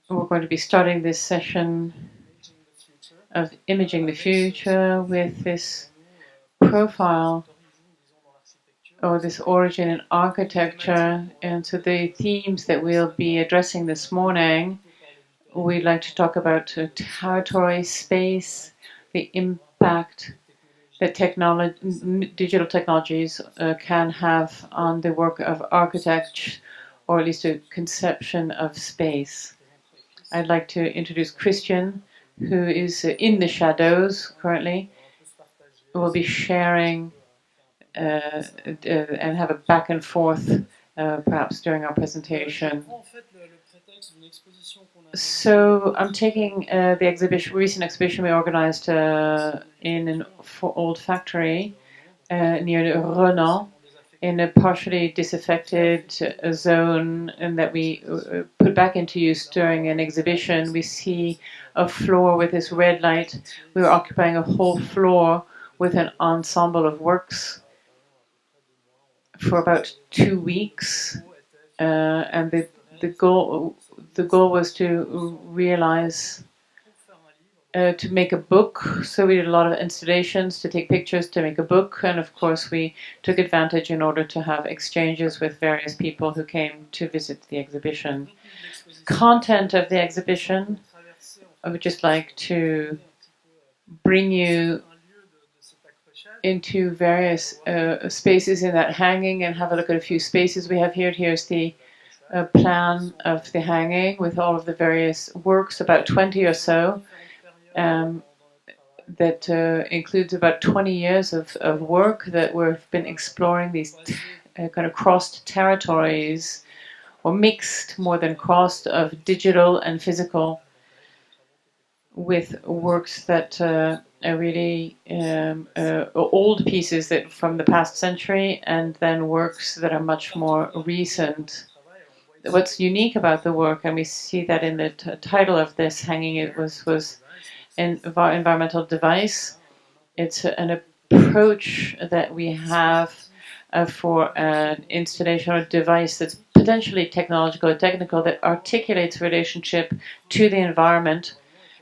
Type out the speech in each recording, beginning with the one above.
We're going to be starting this session of Imaging the Future with this profile or this origin in architecture. And so the themes that we'll be addressing this morning, we'd like to talk about territory, space, the impact that digital technologies can have on the work of architects, or at least a conception of space. I'd like to introduce Christian, who is in the shadows currently. We'll be sharing and have a back and forth perhaps during our presentation. So I'm taking the recent exhibition we organized in an old factory near Renan, in a partially disaffected zone, and that we put back into use during an exhibition. We see a floor with this red light. We were occupying a whole floor with an ensemble of works for about 2 weeks, and the goal was to realize to make a book. So we did a lot of installations to take pictures to make a book, and of course we took advantage in order to have exchanges with various people who came to visit the exhibition. Content of the exhibition, I would just like to bring you into various spaces in that hanging and have a look at a few spaces we have here. Here's the plan of the hanging with all of the various works, about 20 or so. That includes about 20 years of work that we've been exploring these kind of crossed territories, or mixed more than crossed, of digital and physical, with works that are really old pieces that from the past century, and then works that are much more recent. What's unique about the work, and we see that in the title of this hanging, it was environmental device. It's an approach that we have for an installation or device that's potentially technological or technical, that articulates relationship to the environment,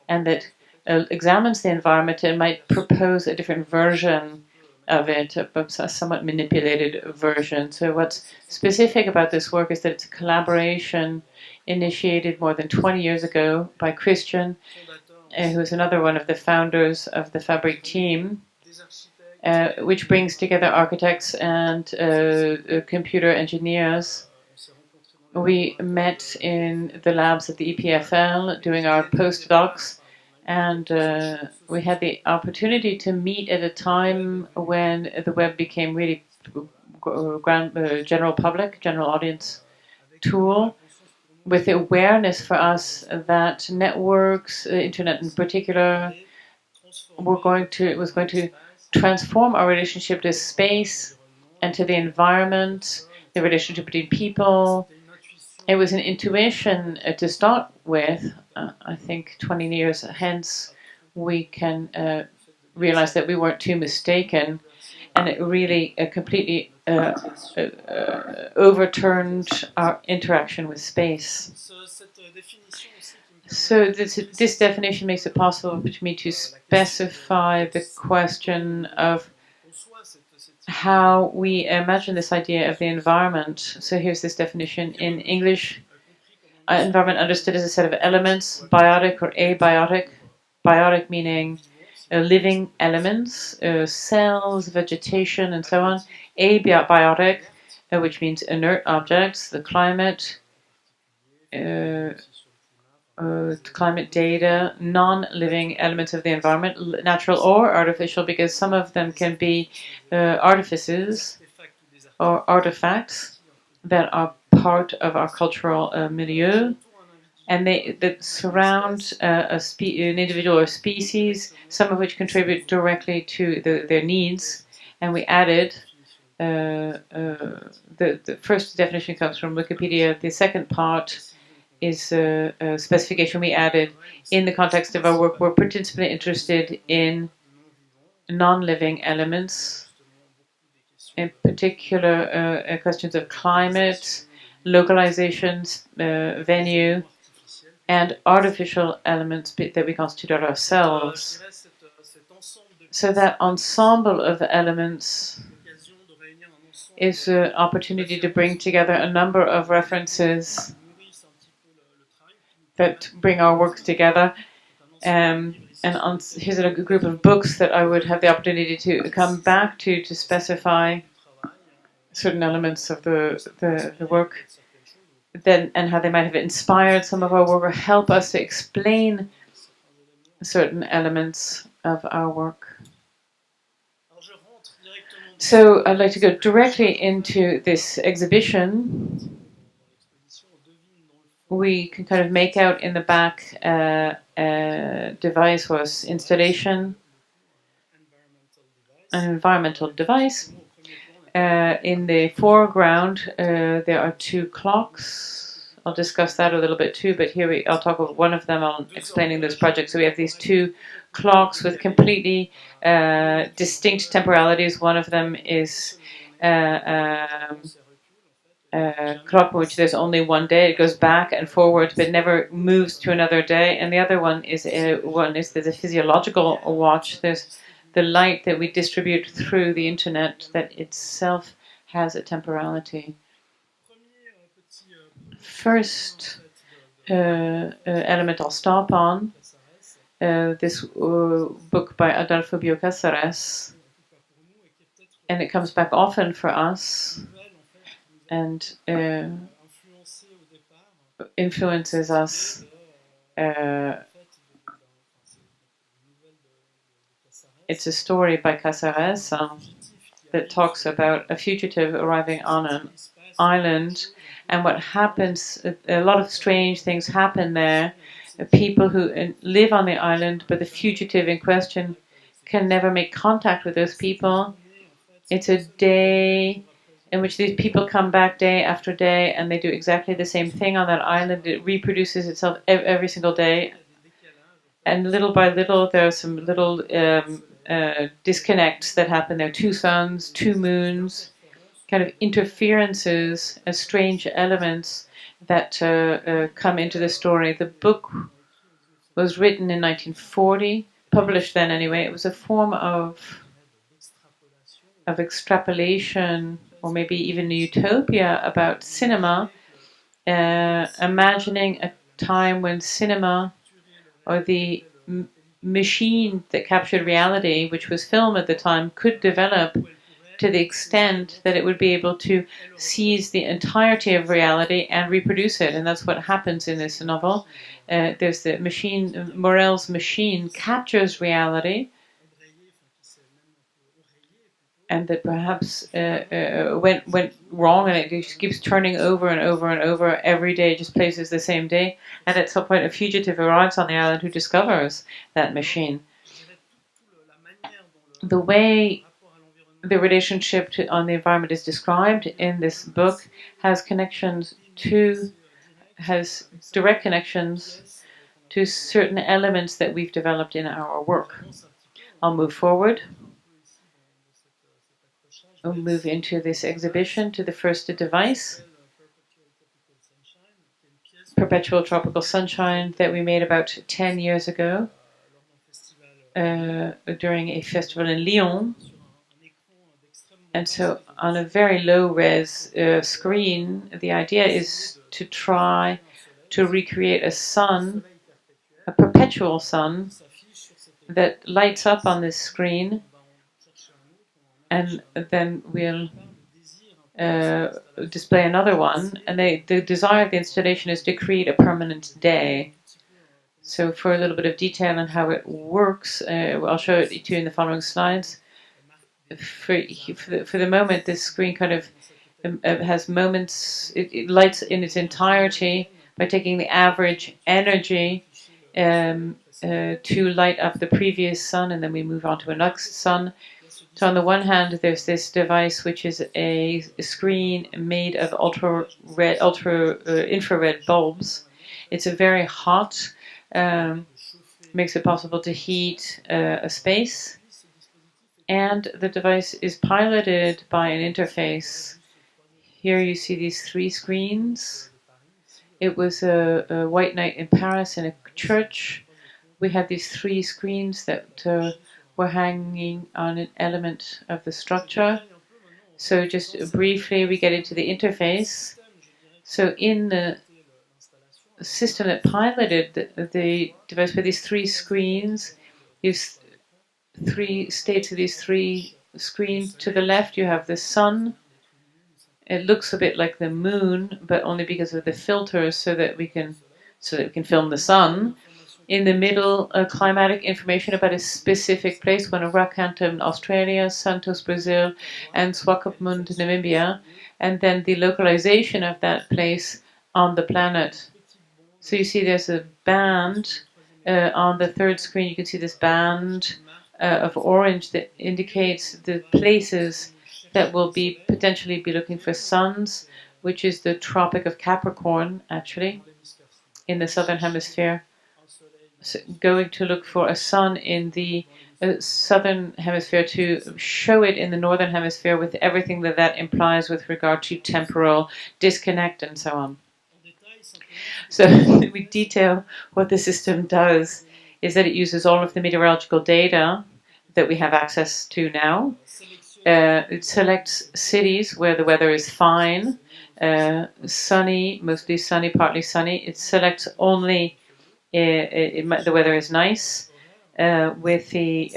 and that examines the environment and might propose a different version of it, a somewhat manipulated version. So what's specific about this work is that it's a collaboration initiated more than 20 years ago by Christian, who is another one of the founders of the Fabric team, which brings together architects and computer engineers. We met in the labs at the EPFL doing our postdocs, and we had the opportunity to meet at a time when the web became really general public, general audience tool, with the awareness for us that networks, internet in particular, was going to transform our relationship to space and to the environment, the relationship between people. It was an intuition to start with. I think 20 years hence, we can realize that we weren't too mistaken, and it really completely overturned our interaction with space. So this definition makes it possible for me to specify the question of how we imagine this idea of the environment. So here's this definition in English. Environment understood as a set of elements, biotic or abiotic. Biotic meaning living elements, cells, vegetation, and so on. Abiotic, which means inert objects, the climate, climate data, non-living elements of the environment, natural or artificial, because some of them can be artifices or artifacts that are part of our cultural milieu, and that surround an individual or species, some of which contribute directly to their needs. And we added, the first definition comes from Wikipedia. The second part is a specification we added in the context of our work. We're principally interested in non-living elements, in particular questions of climate, localizations, venue, and artificial elements that we constitute ourselves. So that ensemble of elements is an opportunity to bring together a number of references that bring our works together. Here's a group of books that I would have the opportunity to come back to specify certain elements of the work, and how they might have inspired some of our work or help us to explain certain elements of our work. So I'd like to go directly into this exhibition. We can kind of make out in the back device was installation, an environmental device. In the foreground, there are two clocks. I'll discuss that a little bit too, but here I'll talk about one of them on explaining this project. So we have these two clocks with completely distinct temporalities. One of them is clock in which there's only one day. It goes back and forward, but never moves to another day. And the other one is there's a physiological watch. There's the light that we distribute through the internet that itself has a temporality. First element I'll stop on, this book by Adolfo Bioy Casares, and it comes back often for us and influences us. It's a story by Casares that talks about a fugitive arriving on an island, and what happens, a lot of strange things happen there. People who live on the island, but the fugitive in question can never make contact with those people. It's a day in which these people come back day after day, and they do exactly the same thing on that island. It reproduces itself every single day. And little by little, there are some little disconnects that happen there. Two suns, two moons, kind of interferences, strange elements that come into the story. The book was written in 1940, published then anyway. It was a form of extrapolation, or maybe even a utopia about cinema, imagining a time when cinema, or the machine that captured reality, which was film at the time, could develop to the extent that it would be able to seize the entirety of reality and reproduce it. And that's what happens in this novel. There's the machine, Morel's machine captures reality, and that perhaps went wrong, and it just keeps turning over and over and over every day, just places the same day. And at some point, a fugitive arrives on the island who discovers that machine. The way the relationship on the environment is described in this book has direct connections to certain elements that we've developed in our work. I'll move forward. We'll move into this exhibition to the first device, Perpetual Tropical Sunshine, that we made about 10 years ago during a festival in Leòn. And so on a very low-res screen, the idea is to try to recreate a sun, a perpetual sun, that lights up on this screen, and then we'll display another one. And the desire of the installation is to create a permanent day. So for a little bit of detail on how it works, I'll show it to you in the following slides. For the moment, this screen kind of has moments. It lights in its entirety by taking the average energy to light up the previous sun, and then we move on to a next sun. So on the one hand, there's this device which is a screen made of infrared bulbs. It's a very hot, makes it possible to heat a space. And the device is piloted by an interface. Here you see these three screens. It was a white night in Paris in a church. We had these 3 screens that were hanging on an element of the structure. So just briefly, we get into the interface. So in the system that piloted the device with these 3 screens, these 3 states of these 3 screens. To the left, you have the sun. It looks a bit like the moon, but only because of the filters, so that we can film the sun. In the middle, climatic information about a specific place: Wanarakanta in Australia, Santos, Brazil, and Swakopmund, Namibia, and then the localization of that place on the planet. So you see there's a band on the 3rd screen. You can see this band of orange that indicates the places that will be potentially be looking for suns, which is the Tropic of Capricorn, actually, in the southern hemisphere. So going to look for a sun in the southern hemisphere to show it in the northern hemisphere, with everything that that implies with regard to temporal disconnect and so on. So we detail what the system does is that it uses all of the meteorological data that we have access to now. It selects cities where the weather is fine, sunny, mostly sunny, partly sunny. It selects only the weather is nice, with the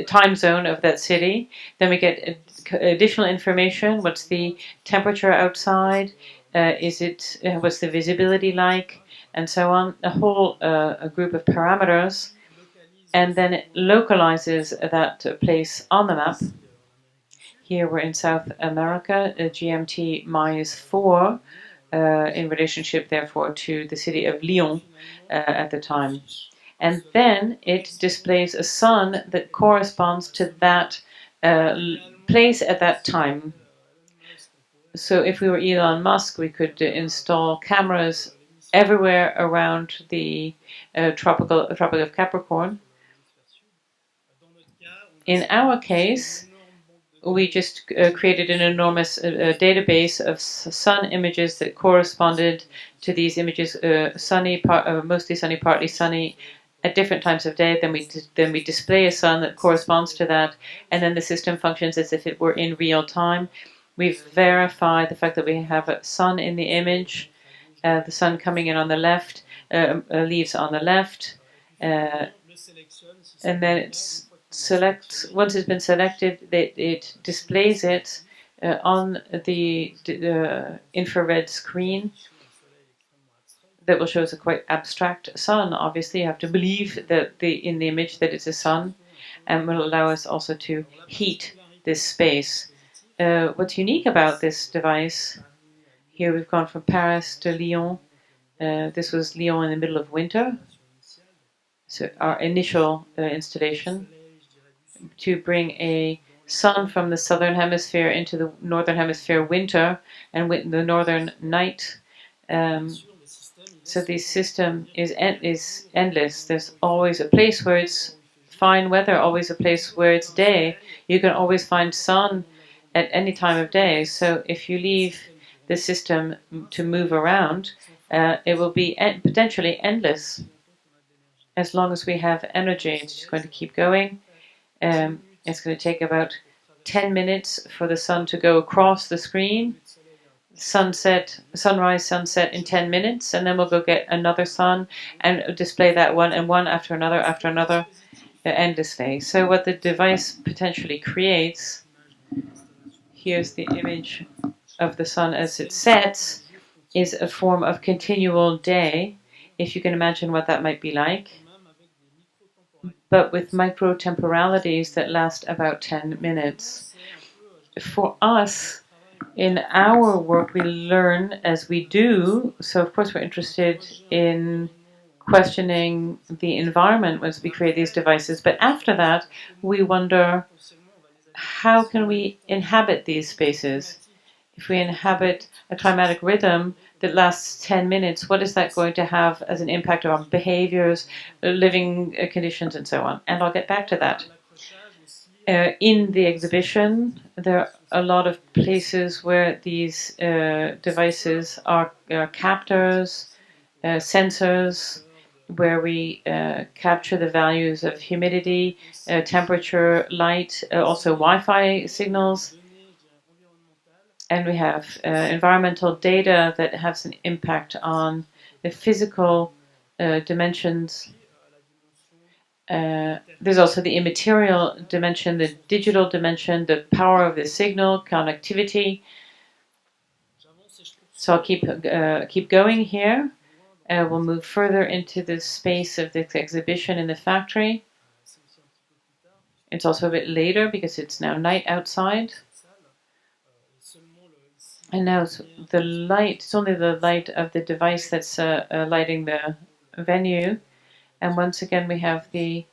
time zone of that city. Then we get additional information. What's the temperature outside? What's the visibility like? And so on. A whole a group of parameters. And then it localizes that place on the map. Here we're in South America, GMT -4, in relationship, therefore, to the city of Leòn at the time. And then it displays a sun that corresponds to that place at that time. So if we were Elon Musk, we could install cameras everywhere around the Tropic of Capricorn. In our case, we just created an enormous database of sun images that corresponded to these images, mostly sunny, partly sunny, at different times of day. Then we display a sun that corresponds to that, and then the system functions as if it were in real time. We've verified the fact that we have a sun in the image, the sun coming in on the left, leaves on the left, and then it's once it's been selected, it displays it on the infrared screen that will show us a quite abstract sun. Obviously, you have to believe that in the image that it's a sun, and will allow us also to heat this space. What's unique about this device, here we've gone from Paris to Lyon. This was Lyon in the middle of winter, so our initial installation, to bring a sun from the southern hemisphere into the northern hemisphere winter, and with the northern night. So the system is endless. There's always a place where it's fine weather, always a place where it's day. You can always find sun at any time of day. So if you leave the system to move around, it will be potentially endless. As long as we have energy, it's just going to keep going. It's going to take about 10 minutes for the sun to go across the screen. Sunrise, sunset in 10 minutes, and then we'll go get another sun and display that one, and one after another, endlessly. So what the device potentially creates, here's the image of the sun as it sets, is a form of continual day, if you can imagine what that might be like, but with micro-temporalities that last about 10 minutes. For us, in our work, we learn as we do. So, of course, we're interested in questioning the environment once we create these devices. But after that, we wonder, how can we inhabit these spaces? If we inhabit a climatic rhythm that lasts 10 minutes, what is that going to have as an impact on behaviors, living conditions, and so on? And I'll get back to that. In the exhibition, there are a lot of places where these devices are captors, sensors, where we capture the values of humidity, temperature, light, also Wi-Fi signals. And we have environmental data that has an impact on the physical dimensions. There's also the immaterial dimension, the digital dimension, the power of the signal, connectivity. So I'll keep going here. We'll move further into the space of this exhibition in the factory. It's also a bit later because it's now night outside. And now the light, it's only the light of the device that's lighting the venue. And once again, we have the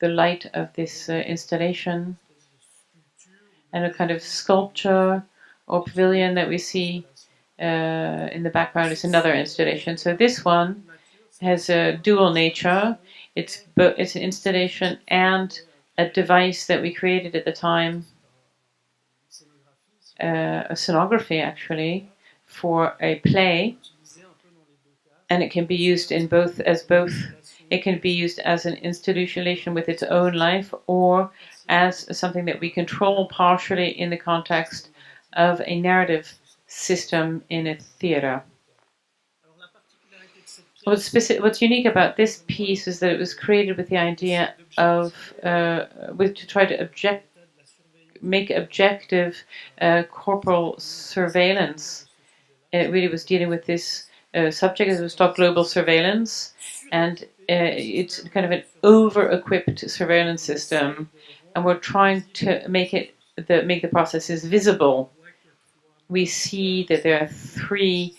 light of this installation and a kind of sculpture or pavilion that we see in the background is another installation. So this one has a dual nature. It's an installation and a device that we created at the time, a scenography actually, for a play. And it can be used in both. It can be used as an installation with its own life, or as something that we control partially in the context of a narrative system in a theater. What's unique about this piece is that it was created with the idea of to try to make objective corporal surveillance. It really was dealing with this subject. It was called global surveillance, and it's kind of an over-equipped surveillance system, and we're trying to make the processes visible. We see that there are three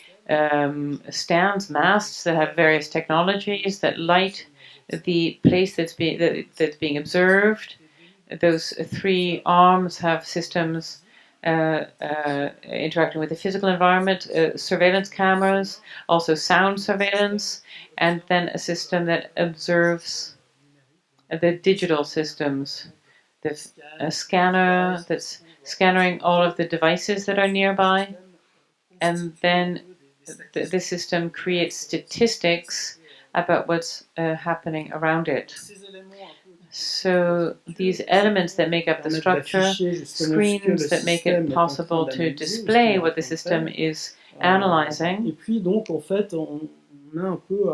stands, masts that have various technologies that light the place that's being observed. Those three arms have systems interacting with the physical environment, surveillance cameras, also sound surveillance, and then a system that observes the digital systems. There's a scanner that's scanning all of the devices that are nearby, and then the system creates statistics about what's happening around it. So these elements that make up the structure, screens that make it possible to display what the system is analyzing,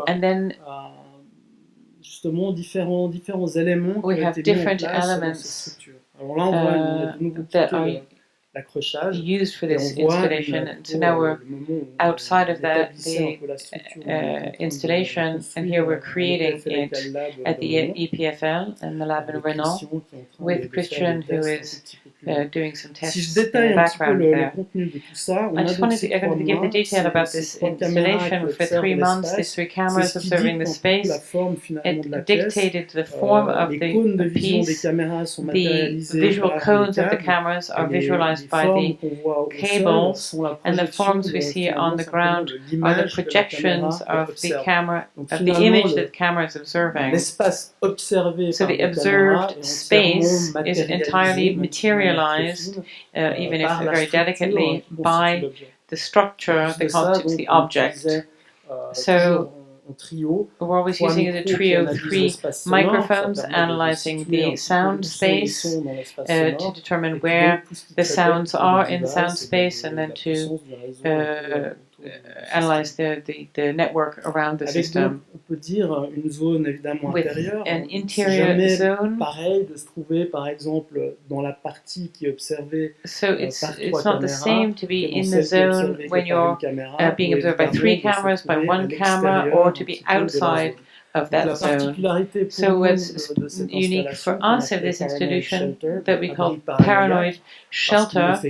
and then we have different elements that are used for this installation. And so now we're outside of the installation, and here we're creating it at the EPFL and the lab in Renan with Christian, who is doing some tests in the background there. I just wanted to give the detail about this installation. For 3 months, these 3 cameras observing the space, it dictated the form of the piece. The visual cones of the cameras are visualized by the cables, and the forms we see on the ground are the projections of the camera, of the image that the camera is observing. So the observed space is entirely materialized, even if very delicately, by the structure that constitutes the object. So we're always using the trio 3 microphones, analyzing the sound space to determine where the sounds are in the sound space, and then to analyze the network around the system. With an interior zone, so it's not the same to be in the zone when you're being observed by 3 cameras, by 1 camera, or to be outside of that zone. So what's unique for us in this institution that we call paranoid shelter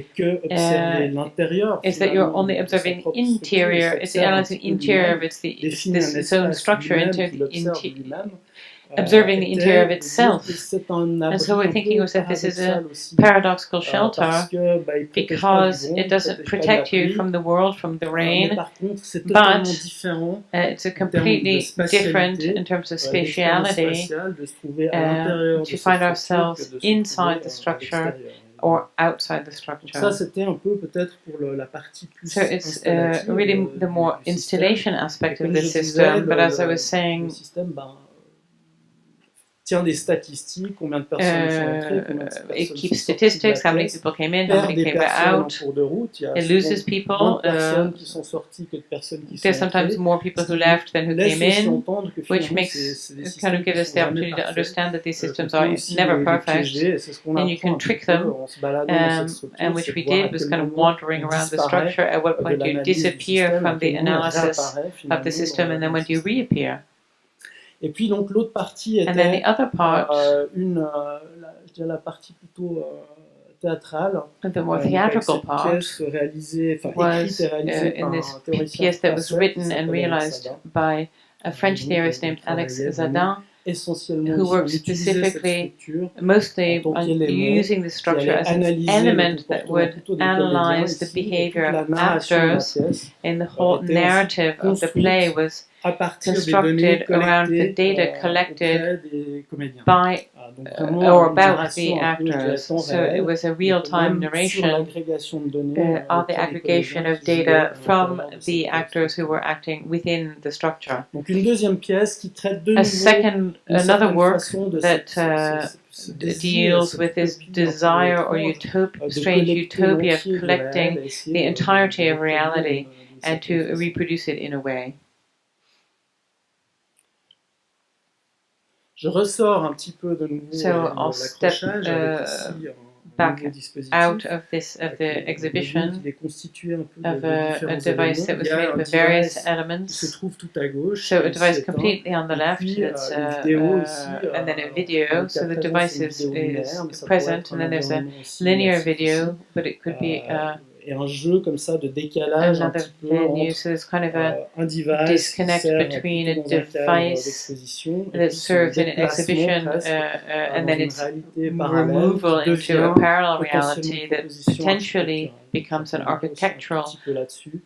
is that you're only observing interior. It's analyzing interior of this zone structure into the observing the interior of itself. C'est un And so we're thinking also that this is a paradoxal aussi, paradoxical shelter parce que, il protège pas because du vent, it doesn't protège pas de la protect you pluie, from the world, from the mais rain, par contre c'est totalement but différent it's a en termes de completely different spatialité, in terms of l'expérience spatiality, spatiale, de se trouver à l'intérieur de to cette find structure ourselves que de se inside trouver the à structure l'extérieur. or outside the Donc structure. ça c'était un peu peut-être pour la partie plus So it's installative really the more du système. installation aspect Et of comme the je disais, system, but as I was le saying, système tient des statistiques, combien de personnes sont entrées, combien de it personnes sont keeps sorties de la statistics, how many pièce, people came in, how perd many des came personnes en out. cours de route. Il y a It loses souvent people. moins de personnes qui sont sorties que de personnes qui sont There's sometimes entrées. more people who left than who Laisse came aussi in, entendre que which finalement makes c'est des kind systèmes of give qui us sont the jamais opportunity to parfaits. understand that these systems Qu'on are peut aussi never les perfect, piéger, et c'est ce qu'on and you apprend can un trick petit peu them. en se baladant dans cette structure, And which c'est we de voir à did was quel kind of moment wandering on around the disparaît structure. At what de point you l'analyse du disappear système, à from quel the moment on analysis réapparaît of finalement the system, and then dans when le you système. reappear. Et puis donc l'autre partie And then the était other part, je dirais la partie plutôt théâtrale, the more avec theatrical cette part, pièce réalisée, écrite was et réalisée par in un this théoricien pièce that was français qui written and s'appelle realized Alex by a French Zadin. theorist named Alex Zadin, Essentiellement who ici, on works utilisait cette specifically, structure mostly en tant on qu'élément using the qui structure allait as an analyser le element that comportement would plutôt des comédiens analyze the ici, et toute behavior la of narration de la actors, pièce and the whole était narrative of the play construite was à partir des données constructed around the collectées data collected auprès des comédiens. by Donc vraiment or une about narration the un peu, je dirais, actors. temps So réel, it was a donc real-time même sur narration l'agrégation de données on the auprès des aggregation comédiens of qui jouaient data à from l'intérieur de the cette actors who structure. were acting within the structure. Donc une deuxième pièce qui traite de A nouveau second, d'une another certaine work façon de that ce désir, deals cette with this utopie un peu desire or étrange de strange collecter utopia of l'entier du réel collecting et essayer the entirety de of reality d'une and to certaine façon. reproduce it in a way. Je ressors un petit peu de nouveau So I'll step l'accrochage avec ici un back nouveau dispositif out of the exhibition qui est constitué un peu of de a différents device that éléments. was Il y a made un up of various device qui se elements. trouve tout à gauche, So a qui device est completely on the et left puis that's une vidéo ici, and then a donc video. So the à présent, device c'est une is vidéo linéaire, mais ça pourrait present, être and un then there's a environnement aussi linear immersif video, ici. but it could be Et un jeu comme ça de décalage un another petit peu venue. entre So there's kind of a un device disconnect qui sert between plutôt a dans un cadre device d'exposition et that puis son serves in an déplacement exhibition presque and dans then une its réalité parallèle removal qui into devient a parallel potentiellement reality une that proposition potentially architecturale. becomes an Donc, un architectural petit peu là-dessus.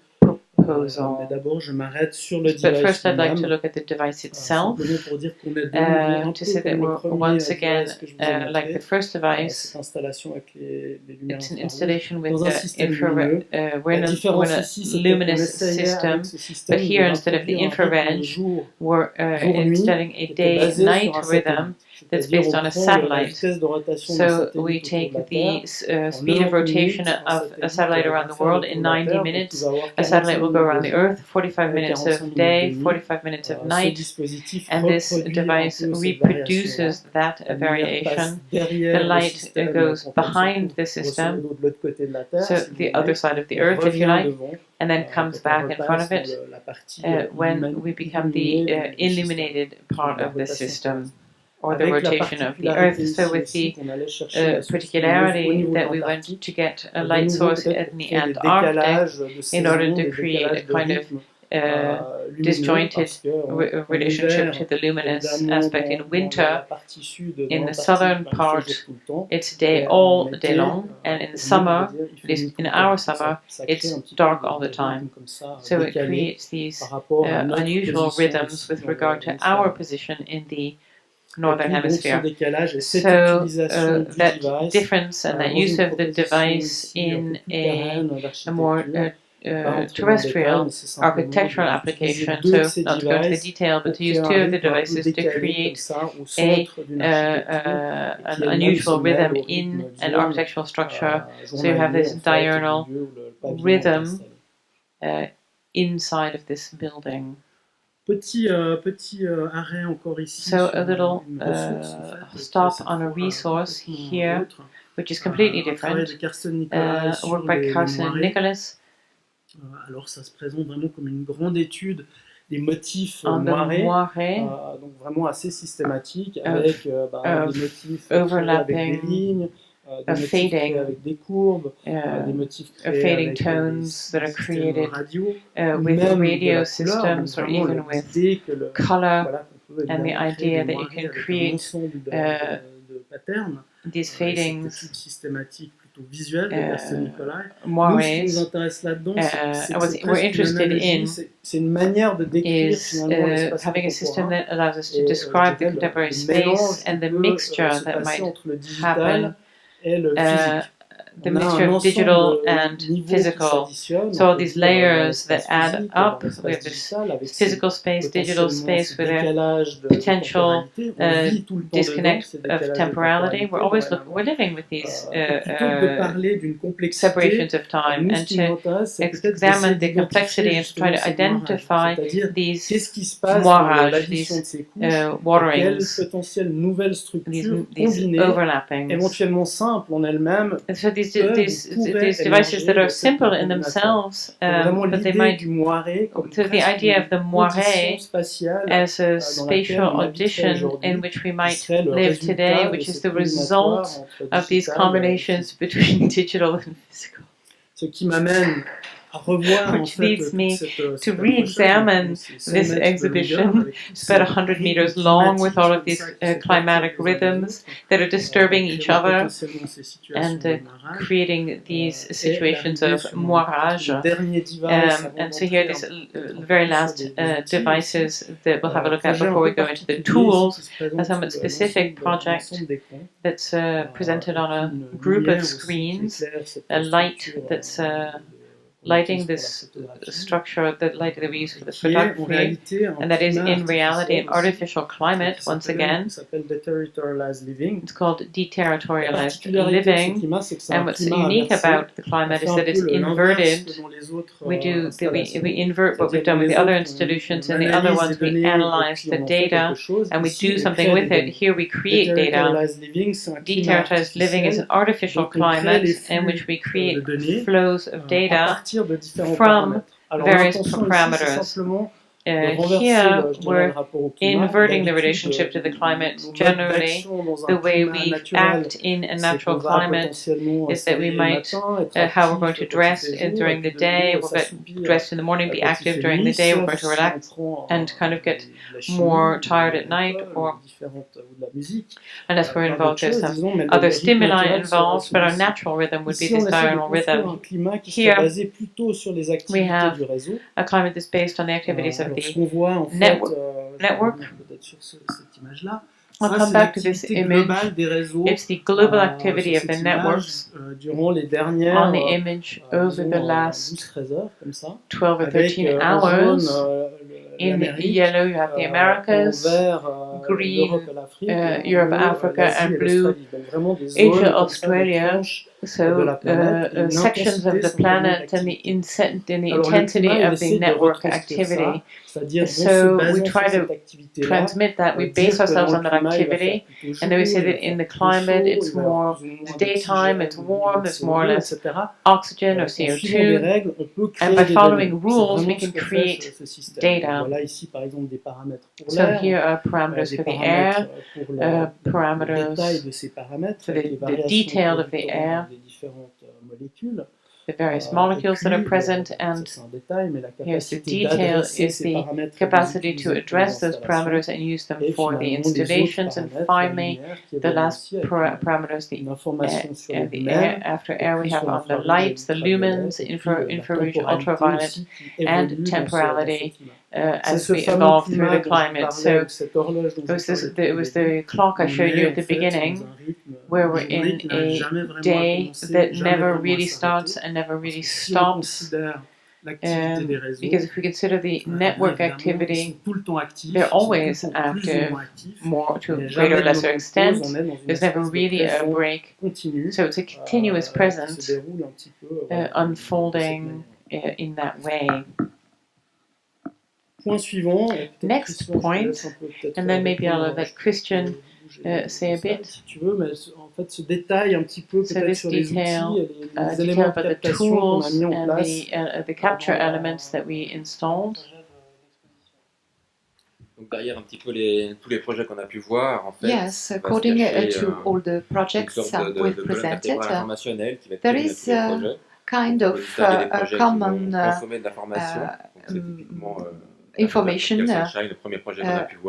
Mais proposal. d'abord, je m'arrête sur le But device first, I'd like to lui-même, look at the device itself, simplement pour dire qu'on est de nouveau un to peu say that comme le we're premier once again device que je vous ai like the montré, first device. cette installation avec les lumières It's an infrarouges, installation with dans un the système infrared. lumineux. We're La in différence a ici, c'est qu'on luminous essayait system, avec ce but système here instead of the d'introduire un infrared, rythme jour, we're jour-nuit, installing a qui était basé day-night sur un rhythm satellite. that's C'est-à-dire, based on on a prend la satellite. vitesse de rotation d'un So satellite we autour take de la the Terre. En speed of 90 rotation minutes, un of a satellite va around the faire world le in tour de la 90 Terre, donc minutes. il va avoir A satellite will go 45 around the minutes de jour, Earth, 45 minutes 45 of minutes day, de nuit. 45 minutes of Ce night, dispositif and this reproduit device un peu cette reproduces that variation-là. La lumière passe variation. The derrière le light système, goes quand elle se behind trouve the grosso system, modo de l'autre côté de la Terre, so si vous the voulez, other side of the et Earth, if you revient like, devant and then comes quand on back in front repasse of it dans la partie when we become the illuminée du système, illuminated part la of the rotation system, terrestre. or the Avec la rotation of the particularité Earth. ici So with aussi the qu'on allait chercher la source lumineuse au particularity niveau de that we went l'Antarctique, to get a de light nouveau source peut-être in pour the créer des Antarctic décalages de in saison, order to des create a décalages de kind of rythme lumineux, disjointed parce que en relationship hiver, to the luminous évidemment, aspect. In dans la winter, partie sud, dans in the l'Antarctique, southern il fait part, jour tout le temps. it's day Et all en day été, long, and in the pour nous, summer, je veux dire, il at fait least nuit tout in le temps. our summer, Ça crée it's un petit peu dark all the des rythmes time. comme ça, So it décalés creates these par rapport à notre unusual position rhythms ici with dans regard to l'hémisphère our nord. position in the Et northern puis donc ce hemisphere. décalage et cette So utilisation du that device difference and that dans use une of the proposition device ici un peu in plus terraine a more d'architecture, pas entrer dans le détail, terrestrial mais c'est simplement architectural d'utiliser application. deux de So ces not to go into the devices detail, but pour to use créer un two of the rythme un peu devices to décalé comme create ça au a centre d'une architecture an qui elle-même unusual se mêle rhythm au in rythme an diurne, architectural structure. So you have journalier this en fait, diurnal du lieu où le pavillon est rhythm installé. inside of this building. Petit arrêt encore ici So sur a little une ressource en fait, qui est stop cette on a fois resource complètement here, autre. which is completely Un travail different. de Carsten Nicolas A sur work by les Carson and moirés. Nicholas Alors ça se présente vraiment comme une grande étude des motifs on the moirés, moiré, donc vraiment assez systématique, avec des motifs créés avec des overlapping, lignes, des of motifs fading, créés avec des courbes, des motifs of créés fading avec tones des that are systèmes created radio, with même de radio la couleur, systems, donc or vraiment even with l'idée que color, voilà, qu'on peut and the évidemment créer idea des that you moirés can avec un create ensemble de patterns. these Cette fadings, étude systématique plutôt visuelle de personnes Nicolai. Nous, ce qui nous moires, intéresse là-dedans, c'est que c'est we're presque une interested analogie, in c'est une manière de décrire is finalement l'espace having a system contemporain. that allows us to Et describe the je dirais contemporary le mélange space qui and the peut mixture se that passer might entre le happen, digital et le physique. the On a mixture un of digital ensemble and de niveaux qui physical. s'additionnent. So On all peut these dire dans layers that l'espace add physique et dans up, we l'espace have this digital avec ses physical space, digital potentiellement space ces with a décalages de potential temporalité. On vit tout le temps dedans, disconnect ces of décalages de temporality. temporalité. We're always we're living with these Et plutôt que de parler d'une complexité, separations of time, nous, and ce qui nous to intéresse, c'est peut-être examine d'essayer the complexity and to try d'identifier to justement ces moirages. identify C'est-à-dire, these qu'est-ce qui se passe dans moirages, l'addition de these ces couches, et quelles waterings, potentielles nouvelles structures these combinées, overlappings. éventuellement simples en elles-mêmes, And so these pourraient devices that émerger are de cette simple in combinatoire. themselves, Vraiment but they l'idée might, du moiré comme so the presque idea of the une moiré condition spatiale as a dans laquelle spatial on habiterait audition aujourd'hui, in which we qui might serait le live today, résultat de which is cette the combinatoire result entre of these digital et combinations physique. between digital and physical. Ce qui m'amène à revoir en Which fait leads toute me cette to approche-là. re-examine Donc, c'est 100 this mètres de exhibition. longueur avec tous It's about ces 100 rythmes meters long with all of climatiques these comme ça qui se climatic perturbent les uns les rhythms autres, that are disturbing each créant other potentiellement ces situations and de moirage. creating these Et situations l'arrivée of sur moirage. le dernier device avant And so here, d'entrer these un peu very sur last des outils devices aussi. that we'll have a look at Projet un before we peu go into the particulier ici tools. qui se A présente somewhat sous specific project l'ensemble d'écrans. that's presented on a Une group lumière of aussi qui screens, éclaire cette a light structure that's lighting lighting this structure, the light that we use for the qui est en photography, réalité un and that is climat in reality an artificiel artificial climate, once again. qui s'appelle Deterritorialized Living. It's called La deterritorialized particularité de ce living, climat, c'est que c'est and un what's climat unique inversé. about the On climate fait is un that peu it's l'inverse inverted. que dans les autres We installations. invert what we've done with the other institutions, and the other ones we analyze the data and we do something with it. Here we create data. Deterritorialized living is an artificial climate in which we create flows of data from various parameters. Here we're inverting the relationship to the climate. Generally, the way we act in a natural climate is that we might, how we're going to dress during the day, we'll get dressed in the morning, be active during the day, we're going to relax and kind of get more tired at night, or unless we're involved, there's some other stimuli involved, but our natural rhythm would be this diurnal rhythm. Here we have a climate that's based on the activities of the network. I'll come back to this image. It's the global activity of the networks on the image over the last 12 or 13 hours. In yellow you have the Americas, green Europe, Africa, and blue Asia, Australia. So sections of the planet and the intensity of the network activity. So we try to transmit that, we base ourselves on that activity, and then we say that in the climate it's more daytime, it's warm, there's more or less oxygen or CO2, and by following rules we can create data. So here are parameters for the air, parameters for the detail of the air, the various molecules that are present, and here's the detail is the capacity to address those parameters and use them for the installations, and finally the last parameters, the air. After air we have on the lights, the lumens, infrared, ultraviolet, and temporality as we evolve through the climate. So it was the clock I showed you at the beginning, where we're in a day that never really starts and never really stops. Because if we consider the network activity, they're always active, more to a greater or lesser extent. There's never really a break. So it's a continuous present unfolding in that way. Next point, and then maybe I'll let Christian say a bit. Ce détail un petit peu peut-être sur les outils et les éléments de captation qu'on a mis en place. The capture elements that we installed. Donc derrière un petit peu tous les projets qu'on a pu voir, en fait, yes, according to all the projects we've presented, there is a kind of a common information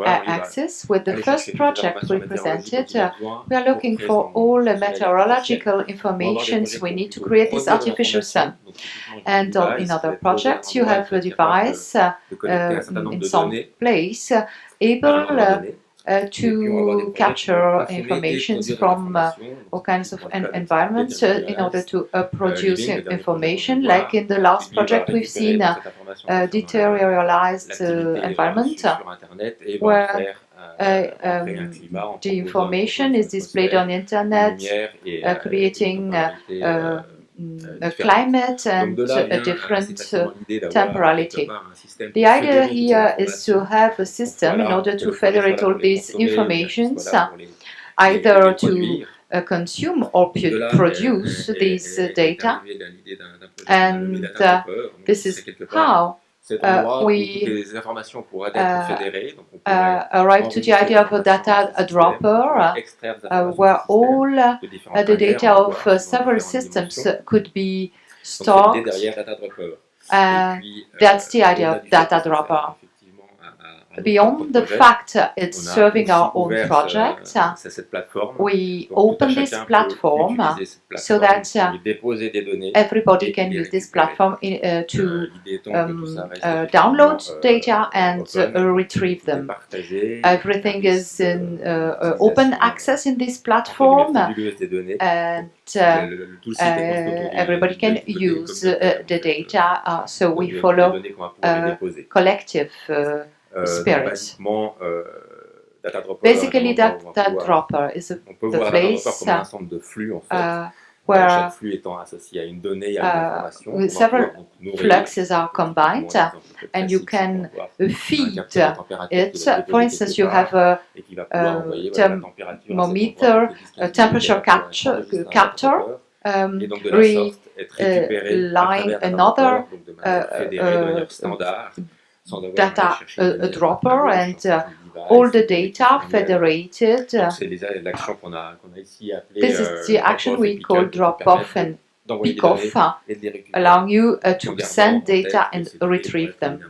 access. With the first project we presented, we are looking for all the meteorological informations we need to create this artificial sun. And in other projects, you have a device in some place able to capture information from all kinds of environments in order to produce information. Like in the last project, we've seen a deteriorized environment where the information is displayed on the internet, creating a climate and a different temporality. The idea here is to have a system in order to federate all these informations, either to consume or produce these data, and this is how we arrived to the idea of a data dropper, where all the data of several systems could be stored. That's the idea of data dropper. Beyond the fact it's serving our own project, we open this platform so that everybody can use this platform to download data and retrieve them. Everything is in open access in this platform, and everybody can use the data, so we follow collective spirit. Basically, that dropper is the place where several fluxes are combined, and you can feed it. For instance, you have a thermometer, a temperature captor, relying another data dropper, and all the data federated. This is the action we call drop-off and pick-off, allowing you to send data and retrieve them.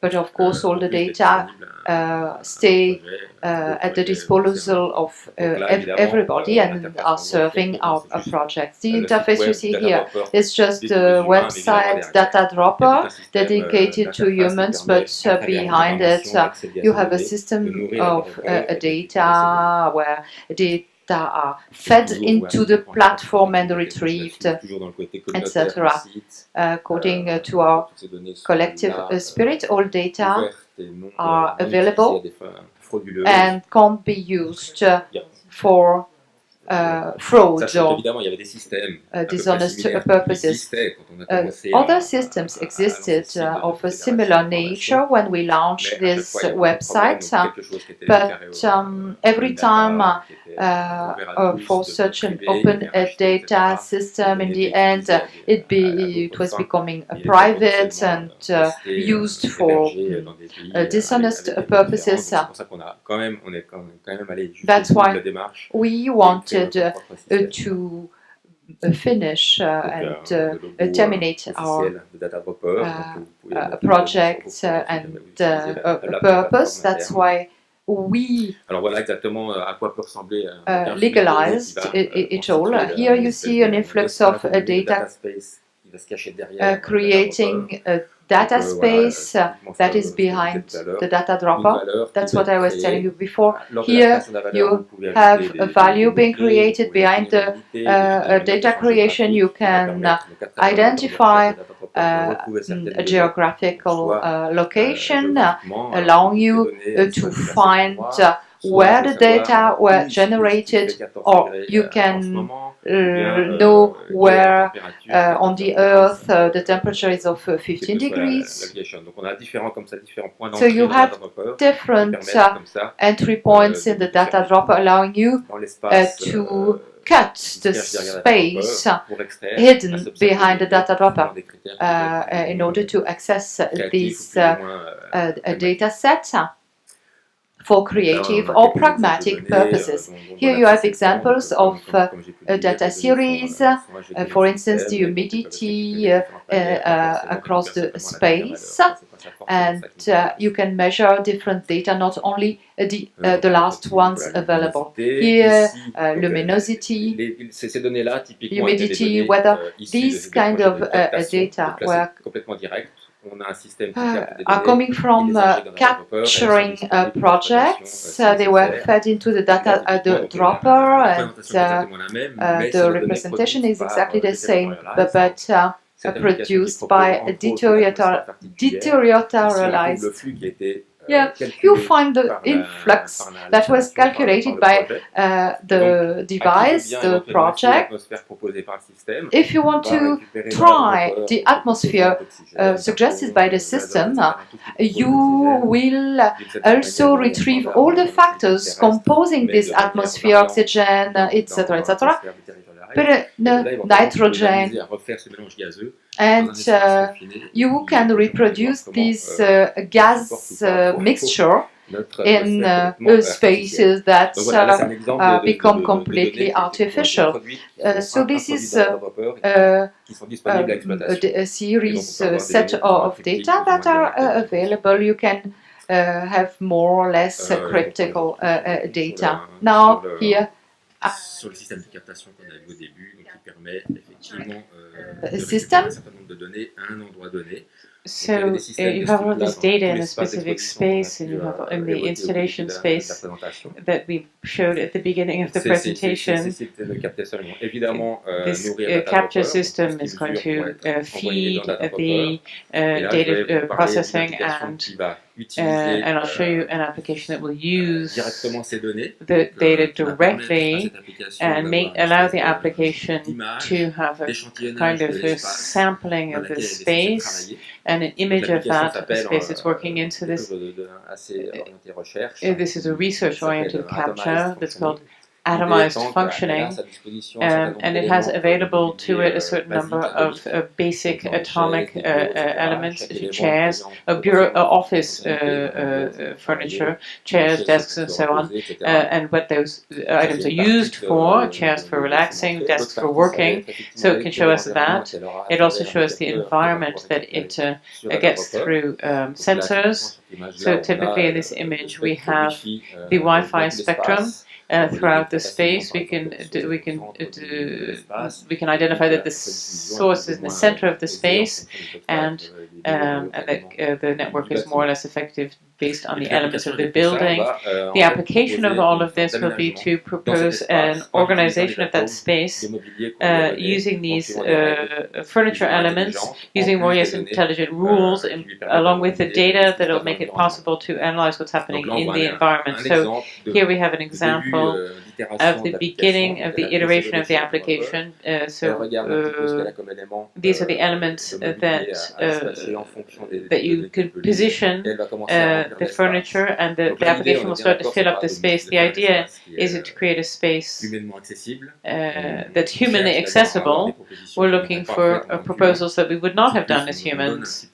But of course, all the data stay at the disposal of everybody and are serving our projects. The interface you see here is just a website data dropper dedicated to humans, but behind it you have a system of data where data are fed into the platform and retrieved, etc. According to our collective spirit, all data are available and can't be used for fraud or dishonest purposes. Other systems existed of a similar nature when we launched this website, but every time for such an open data system, in the end it was becoming private and used for dishonest purposes. That's why we wanted to finish and terminate our project and purpose. That's why we legalized it all. Here you see an influx of data creating a data space that is behind the data dropper. That's what I was telling you before. Here you have a value being created behind the data creation. You can identify a geographical location, allowing you to find where the data were generated, or you can know where on the Earth the temperature is of 15 degrees. So you have different entry points in the data dropper, allowing you to cut the space hidden behind the data dropper in order to access these data sets. for creative or pragmatic purposes. Here you have examples of data series, for instance, the humidity across the space, and you can measure different data, not only the last ones available. Here, luminosity, humidity, weather, these kind of data were are coming from capturing projects. They were fed into the data the dropper, and the representation is exactly the same, but produced by a deterioratorialized. Yeah, you find the influx that was calculated by the device, the project. If you want to try the atmosphere suggested by the system, you will also retrieve all the factors composing this atmosphere, oxygen, etc., etc., nitrogen, and you can reproduce this gas mixture in spaces that become completely artificial. So this is a series set of data that are available. You can have more or less critical data. Now here, sur le système de captation qu'on a vu au début, donc qui permet effectivement de system. un certain nombre de données à un endroit donné. So you have all of this data in a specific space, and you have in the installation space that we showed at the beginning of the presentation. This capture system is going to feed the data processing, and I'll show you an application that will use the data directly and allow the application to have a kind of a sampling of the space and an image of that space it's working into this. This is a research-oriented capture that's called atomized functioning, and it has available to it a certain number of basic atomic elements, chairs, office furniture, chairs, desks, and so on, and what those items are used for: chairs for relaxing, desks for working. So it can show us that. It also shows the environment that it gets through sensors. So typically in this image we have the Wi-Fi spectrum. Throughout the space, we can identify that the source is in the center of the space, and that the network is more or less effective based on the elements of the building. The application of all of this will be to propose an organization of that space using these furniture elements, using more intelligent rules, along with the data that will make it possible to analyze what's happening in the environment. So here we have an example of the beginning of the iteration of the application. These are the elements that you could position the furniture, and the application will start to fill up the space. The idea is to create a space that's humanly accessible. We're looking for proposals that we would not have done as humans.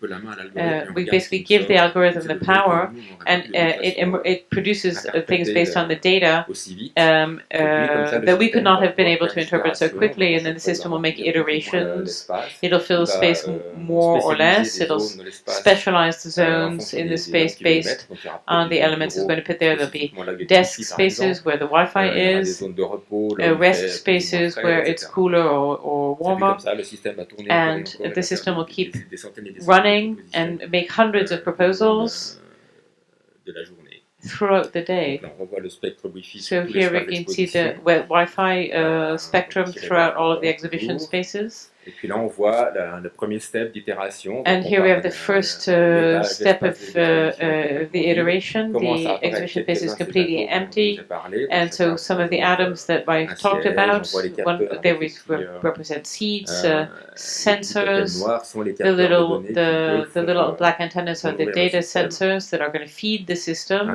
We basically give the algorithm the power, and it produces things based on the data that we could not have been able to interpret so quickly, and then the system will make iterations. It'll fill space more or less. It'll specialize the zones in the space based on the elements it's going to put there. There'll be desk spaces where the Wi-Fi is, rest spaces where it's cooler or warmer, and the system will keep running and make hundreds of proposals throughout the day. So here we can see the Wi-Fi spectrum throughout all of the exhibition spaces. And here we have the first step of the iteration. The exhibition space is completely empty, and so some of the atoms that I talked about, they represent seats, sensors. The little black antennas are the data sensors that are going to feed the system.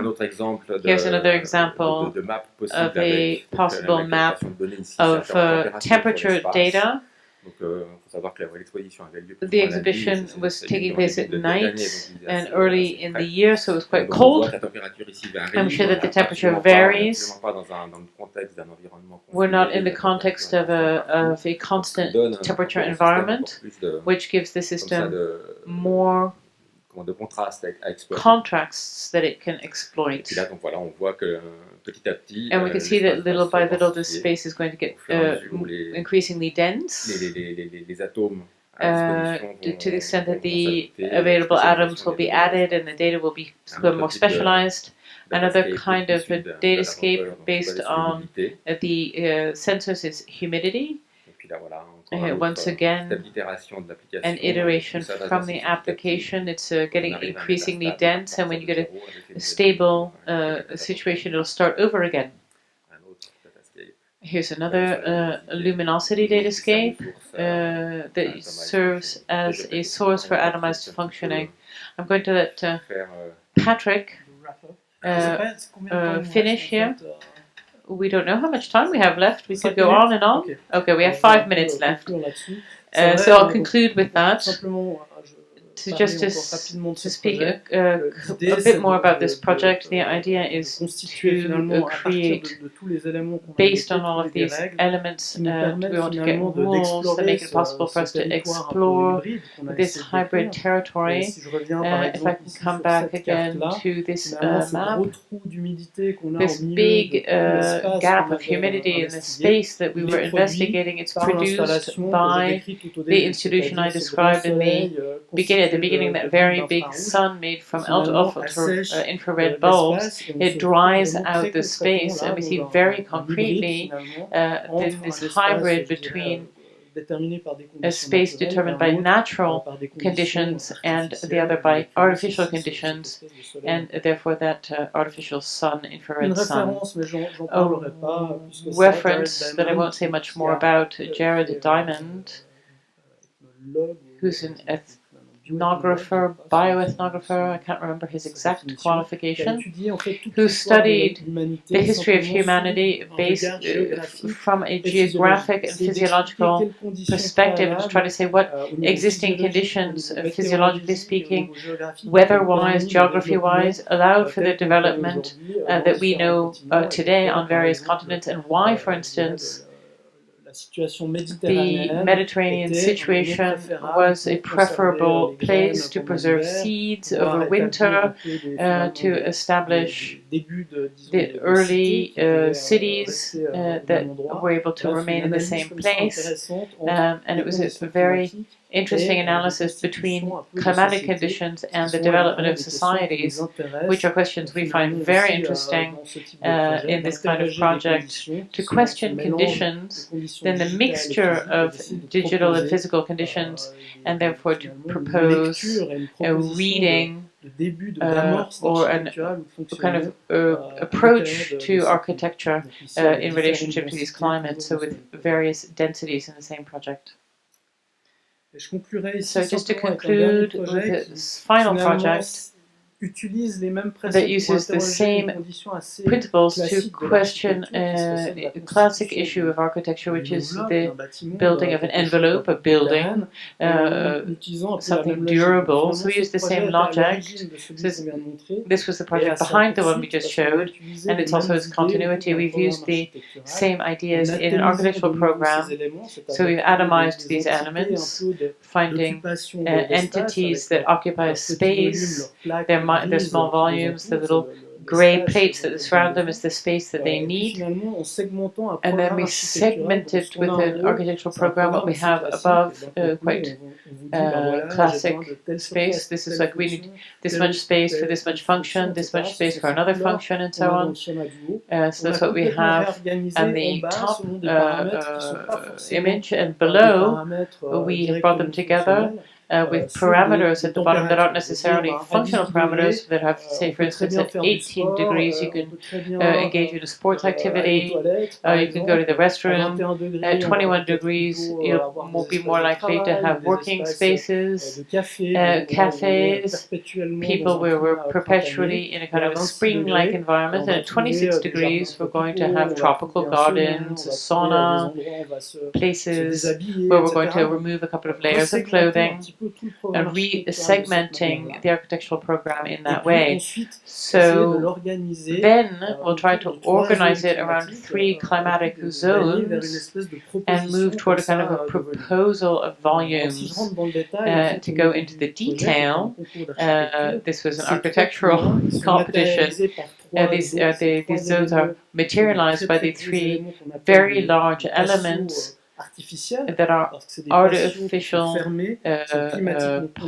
Here's another example of a possible map of temperature data. The exhibition was taking place at night and early in the year, so it was quite cold. I'm sure that the temperature varies. We're not in the context of a constant temperature environment, which gives the system more contrasts that it can exploit. And we can see that little by little this space is going to get increasingly dense to the extent that the available atoms will be added and the data will become more specialized. Another kind of a datascape based on the sensors is humidity. Once again, an iteration from the application. It's getting increasingly dense, and when you get a stable situation, it'll start over again. Here's another luminosity datascape that serves as a source for atomized functioning. I'm going to let Patrick finish here. We don't know how much time we have left. We could go on and on. Okay, we have 5 minutes left. So I'll conclude with that. To speak a bit more about this project, the idea is to create, based on all of these elements, we want to get rules that make it possible for us to explore this hybrid territory. If I can come back again to this map, this big gap of humidity in the space that we were investigating, it's produced by the institution I described in the beginning. At the beginning, that very big sun made from ultra-infrared bulbs, it dries out the space, and we see very concretely this hybrid between a space determined by natural conditions and the other by artificial conditions, and therefore that artificial sun, infrared sun. A reference that I won't say much more about, Jared Diamond, who's an ethnographer, bioethnographer, I can't remember his exact qualification, who studied the history of humanity based from a geographic and physiological perspective, and to try to say what existing conditions, physiologically speaking, weather-wise, geography-wise, allowed for the development that we know today on various continents, and why, for instance, the Mediterranean situation was a preferable place to preserve seeds over winter, to establish the early cities that were able to remain in the same place. And it was a very interesting analysis between climatic conditions and the development of societies, which are questions we find very interesting in this kind of project, to question conditions, then the mixture of digital and physical conditions, and therefore to propose a reading or a kind of approach to architecture in relationship to these climates, so with various densities in the same project. So just to conclude with this final project that uses the same principles to question a classic issue of architecture, which is the building of an envelope, a building, something durable. So we use the same logic. This was the project behind the one we just showed, and it's also its continuity. We've used the same ideas in an architectural program. So we've atomized these elements, finding entities that occupy a space. Their small volumes, the little gray plates that surround them is the space that they need. And then we segmented with an architectural program what we have above, quite classic space. This is like we need this much space for this much function, this much space for another function, and so on. So that's what we have. And the top image, and below we have brought them together with parameters at the bottom that aren't necessarily functional parameters that have, say, for instance, at 18 degrees you can engage in a sports activity, you can go to the restroom. At 21 degrees you'll be more likely to have working spaces, cafes, people were perpetually in a kind of spring-like environment. And at 26 degrees we're going to have tropical gardens, a sauna, places where we're going to remove a couple of layers of clothing, and re-segmenting the architectural program in that way. So then we'll try to organize it around 3 climatic zones and move toward a kind of a proposal of volumes. To go into the detail, this was an architectural competition. These zones are materialized by the 3 very large elements that are artificial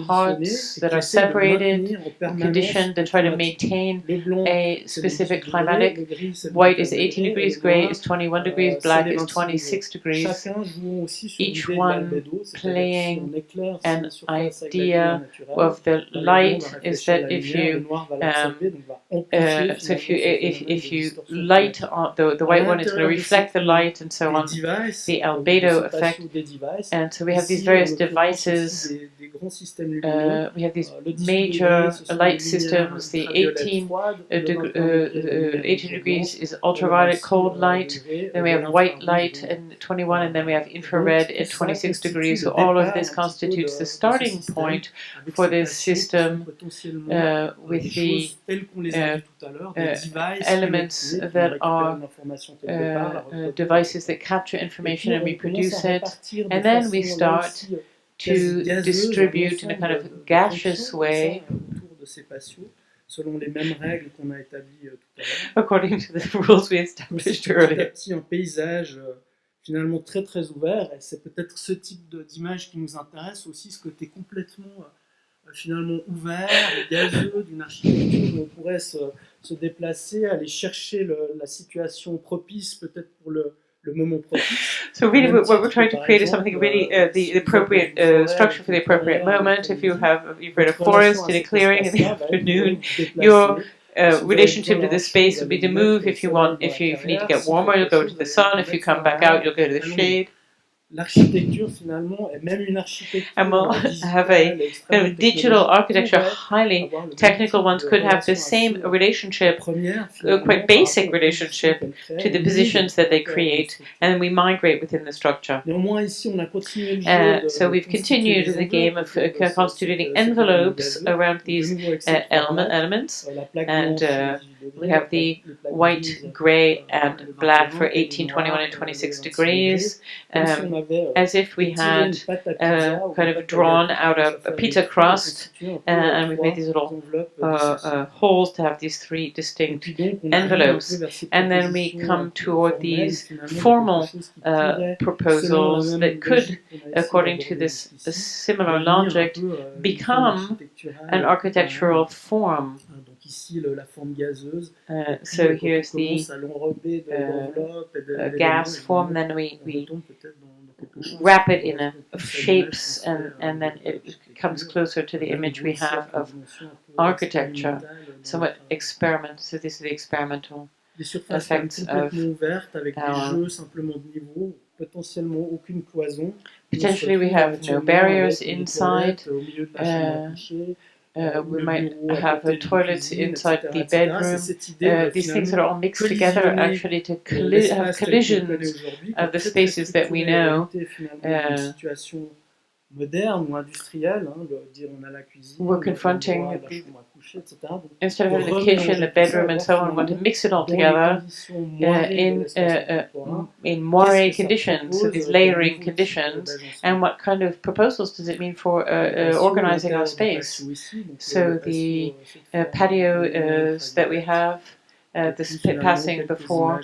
parts that are separated, conditioned, that try to maintain a specific climatic. White is 18 degrees, gray is 21 degrees, black is 26 degrees. Each one playing an idea of the light is that if you light on the white one, it's going to reflect the light and so on, the albedo effect. And so we have these various devices, we have these major light systems. The 18 degrees is ultraviolet cold light, then we have white light at 21, and then we have infrared at 26 degrees. So all of this constitutes the starting point for this system with the elements that are devices that capture information and reproduce it, and then we start to distribute in a kind of gaseous way according to the rules we established earlier. Un paysage finalement très ouvert, et c'est peut-être ce type d'image qui nous intéresse aussi, ce côté complètement finalement ouvert et gazeux d'une architecture où on pourrait se déplacer, aller chercher la situation propice peut-être pour le moment propice. So really what we're trying to create is something really the appropriate structure for the appropriate moment. If you're in a forest, in a clearing in the afternoon, your relationship to the space would be to move. If you need to get warmer, you'll go to the sun. If you come back out, you'll go to the shade. L'architecture finalement est même une architecture. And we'll have a kind of digital architecture, highly technical ones could have the same relationship, quite basic relationship to the positions that they create, and then we migrate within the structure. So we've continued the game of constituting envelopes around these elements, and we have the white, gray, and black for 18, 21, and 26 degrees, as if we had kind of drawn out a pizza crust, and we've made these little holes to have these 3 distinct envelopes. And then we come toward these formal proposals that could, according to this similar logic, become an architectural form. So here's the gas form, then we wrap it in shapes, and then it comes closer to the image we have of architecture, somewhat experiment. So this is the experimental effects of potentially we have no barriers inside. We might have toilets inside the bedroom. These things that are all mixed together actually to have collisions of the spaces that we know. We're confronting, instead of having the kitchen, the bedroom, and so on, we want to mix it all together in moire conditions, so these layering conditions. And what kind of proposals does it mean for organizing our space? So the patios that we have, the passing before,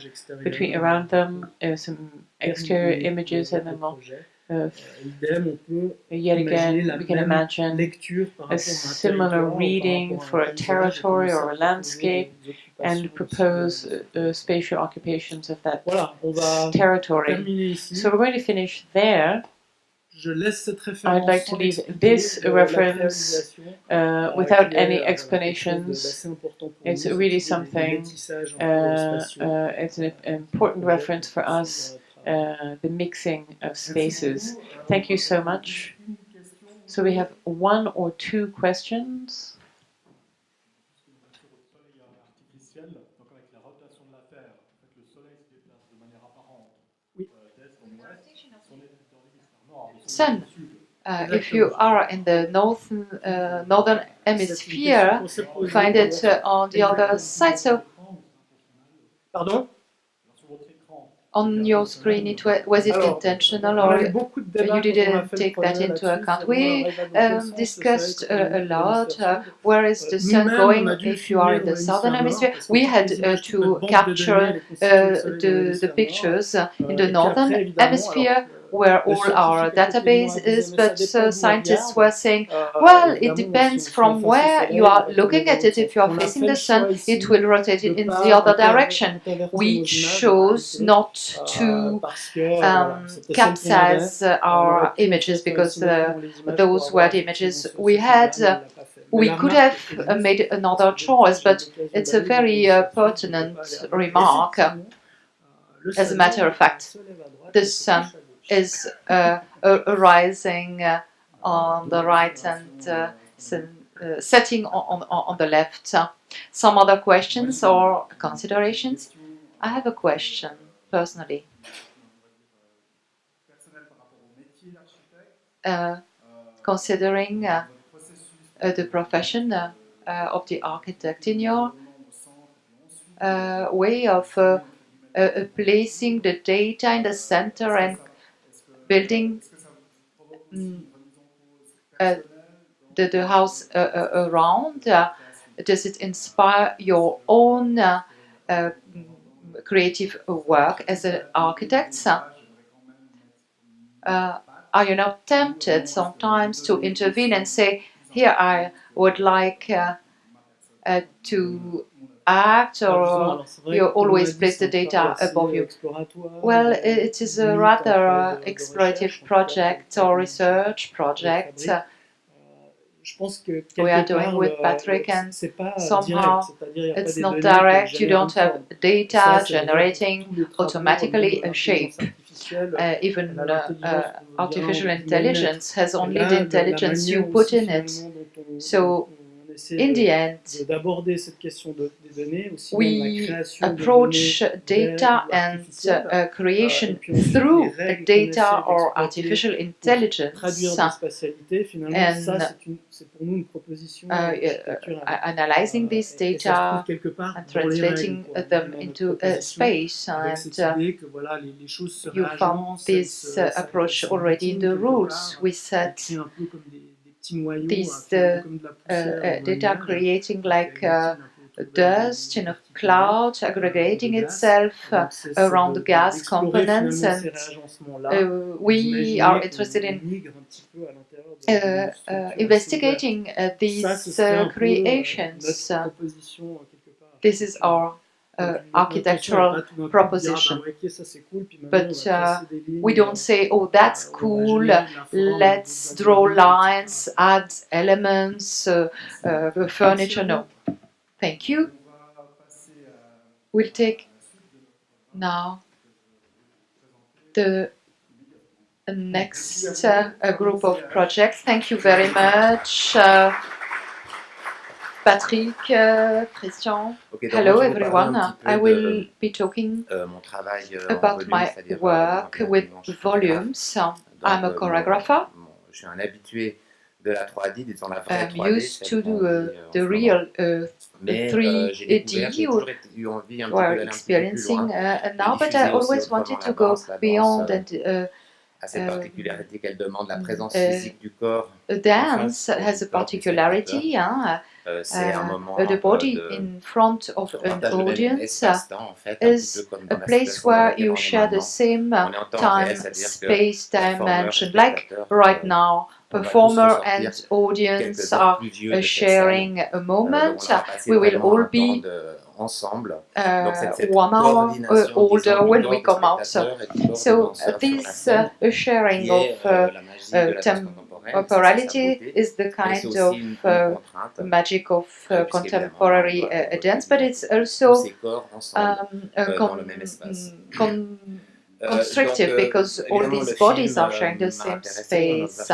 around them, some exterior images, and then we'll yet again, we can imagine a similar reading for a territory or a landscape and propose spatial occupations of that territory. So we're going to finish there. je laisse cette référence. I'd like to leave this reference without any explanations. It's really something, it's an important reference for us, the mixing of spaces. Thank you so much. So we have one or two questions. Sun. If you are in the northern hemisphere, find it on the other side. So, pardon? On your screen, was it intentional or you didn't take that into account? We discussed a lot where is the sun going if you are in the southern hemisphere. We had to capture the pictures in the northern hemisphere where all our database is, but scientists were saying, well, it depends from where you are looking at it. If you are facing the sun, it will rotate in the other direction. We chose not to capsize our images because those were the images we had. We could have made another choice, but it's a very pertinent remark. As a matter of fact, the sun is rising on the right and setting on the left. Some other questions or considerations? I have a question, personally. Considering the profession of the architect, in your way of placing the data in the center and building the house around, does it inspire your own creative work as an architect? Are you not tempted sometimes to intervene and say, here I would like to act, or you always place the data above you? Well, it is a rather explorative project or research project we are doing with Patrick, and somehow it's not direct. You don't have data generating automatically a shape. Even artificial intelligence has only the intelligence you put in it. So, in the end, we approach data and creation through data or artificial intelligence, and analyzing these data and translating them into space. And you found this approach already in the rules. We said these data creating like dust in a cloud, aggregating itself around the gas components, and we are interested in investigating these creations. This is our architectural proposition. But we don't say, oh, that's cool, let's draw lines, add elements, furniture. No. Thank you. We'll take now the next group of projects. Thank you very much. Patrick, Christian. Okay, hello everyone. I will be talking about my work with volumes. I'm a choreographer. I'm used to do the real 3D we're experiencing now, but I always wanted to go beyond and dance has a particularity. The body in front of an audience is a place where you share the same time, space, dimension, like right now performer and audience are sharing a moment. We will all be 1 hour older when we come out. So this sharing of temporality is the kind of magic of contemporary dance, but it's also constrictive because all these bodies are sharing the same space.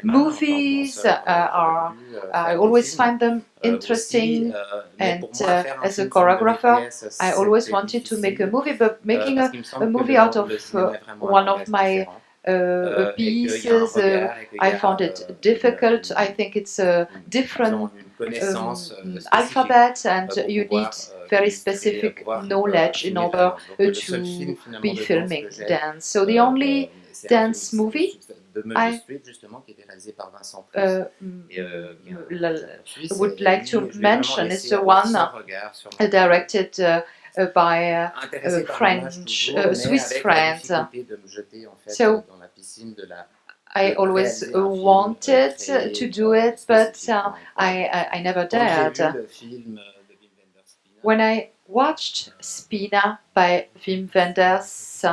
Movies I always find them interesting, and as a choreographer I always wanted to make a movie, but making a movie out of one of my pieces, I found it difficult. I think it's a different alphabet, and you need very specific knowledge in order to be filming dance. So the only dance movie I would like to mention is the one directed by a French, Swiss friend. So I always wanted to do it, but I never dared. When I watched Spina by Wim Wenders,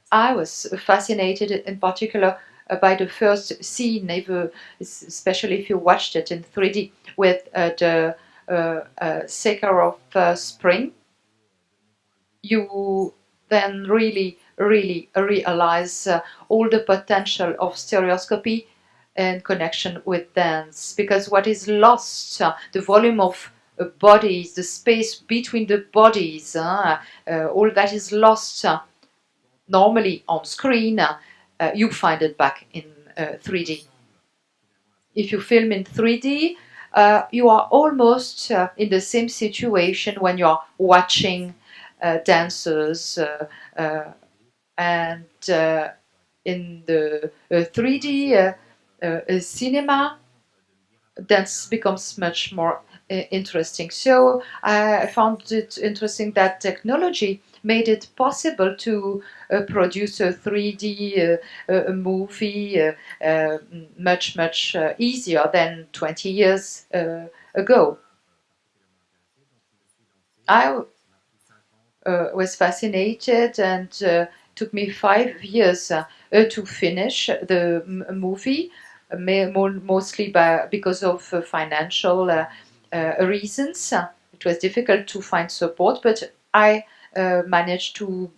I was fascinated in particular by the first scene, especially if you watched it in 3D, with the Sakharov spring. You then really realize all the potential of stereoscopy in connection with dance, because what is lost, the volume of bodies, the space between the bodies, all that is lost normally on screen, you find it back in 3D. If you film in 3D, you are almost in the same situation when you are watching dancers, and in the 3D cinema, dance becomes much more interesting. So I found it interesting that technology made it possible to produce a 3D movie much easier than 20 years ago. I was fascinated, and took me 5 years to finish the movie, mostly because of financial reasons. It was difficult to find support, but I managed to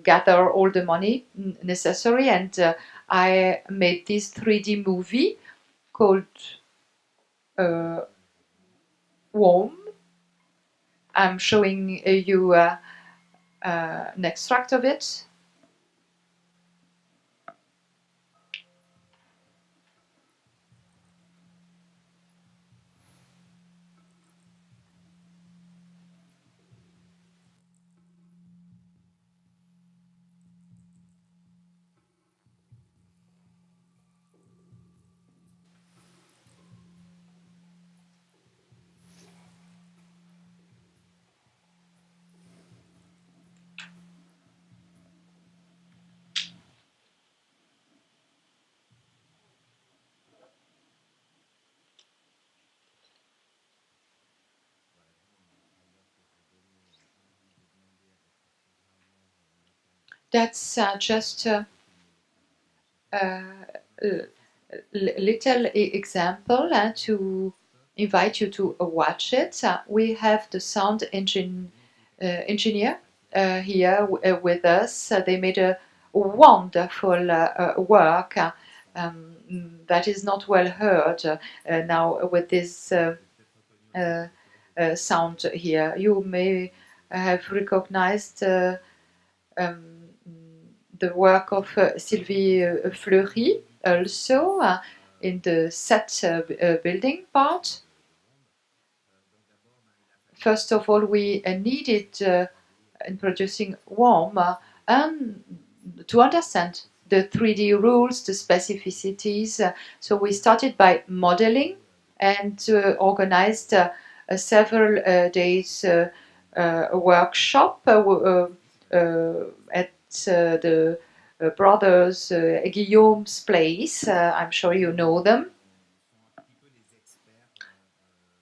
gather all the money necessary, and I made this 3D movie called Warm. I'm showing you an extract of it. That's just a little example to invite you to watch it. We have the sound engineer here with us. They made a wonderful work that is not well heard now with this sound here. You may have recognized the work of Sylvie Fleury also in the set building part. First of all, we needed in producing Warm and to understand the 3D rules, the specificities. So we started by modeling and organized several days a workshop at the brothers Guillaume's place. I'm sure you know them.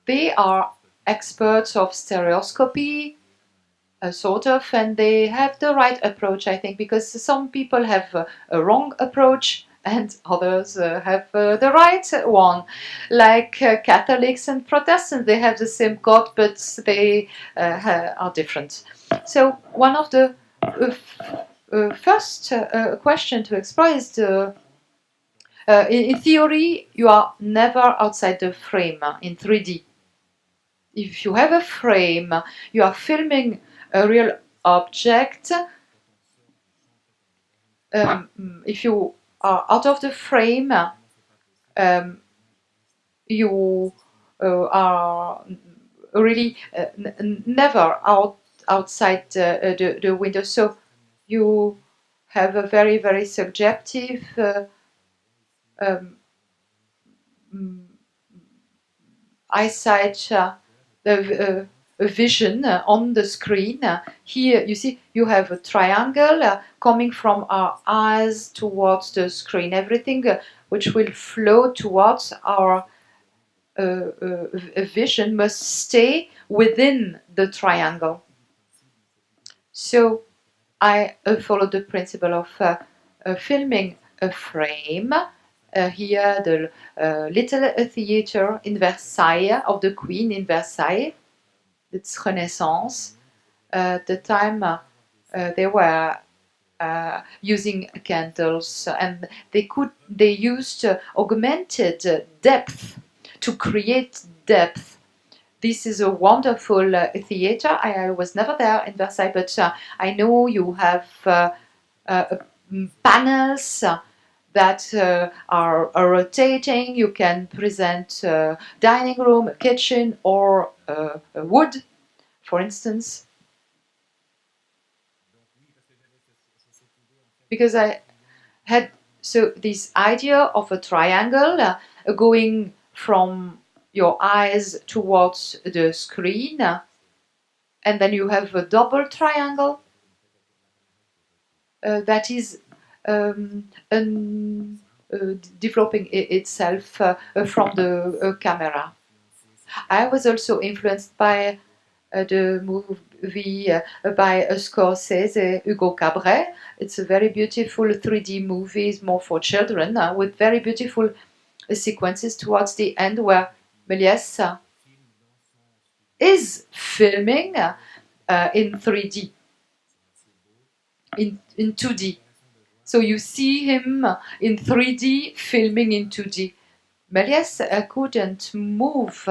They are experts of stereoscopy, sort of, and they have the right approach, I think, because some people have a wrong approach and others have the right one. Like Catholics and Protestants, they have the same God, but they are different. So one of the first question to explore is the in theory, you are never outside the frame in 3D. If you have a frame, you are filming a real object. If you are out of the frame, you are really never outside the window. So you have a very, very subjective eyesight, vision on the screen. Here you see you have a triangle coming from our eyes towards the screen. Everything which will flow towards our vision must stay within the triangle. So I follow the principle of filming a frame. Here the little theater in Versailles, of the Queen in Versailles. It's Renaissance. At the time they were using candles, and they used augmented depth to create depth. This is a wonderful theater. I was never there in Versailles, but I know you have panels that are rotating. You can present a dining room, a kitchen, or a wood, for instance. Because I had this idea of a triangle going from your eyes towards the screen, and then you have a double triangle that is developing itself from the camera. I was also influenced by the movie by Scorsese, Hugo Cabret. It's a very beautiful 3D movie, it's more for children, with very beautiful sequences towards the end where Méliès is filming in 3D, in 2D. So you see him in 3D filming in 2D. Méliès couldn't move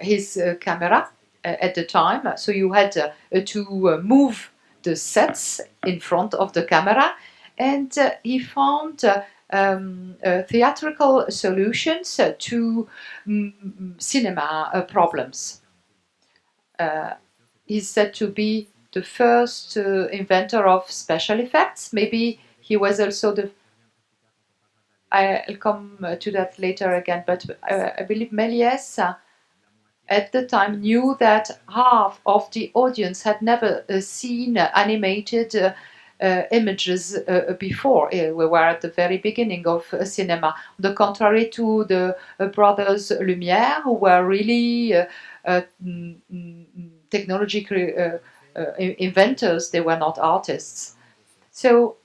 his camera at the time, so you had to move the sets in front of the camera, and he found theatrical solutions to cinema problems. He's said to be the first inventor of special effects. Maybe he was also the... I'll come to that later again, but I believe Méliès at the time knew that half of the audience had never seen animated images before. We were at the very beginning of cinema. On the contrary to the brothers Lumière, who were really technology inventors, they were not artists. So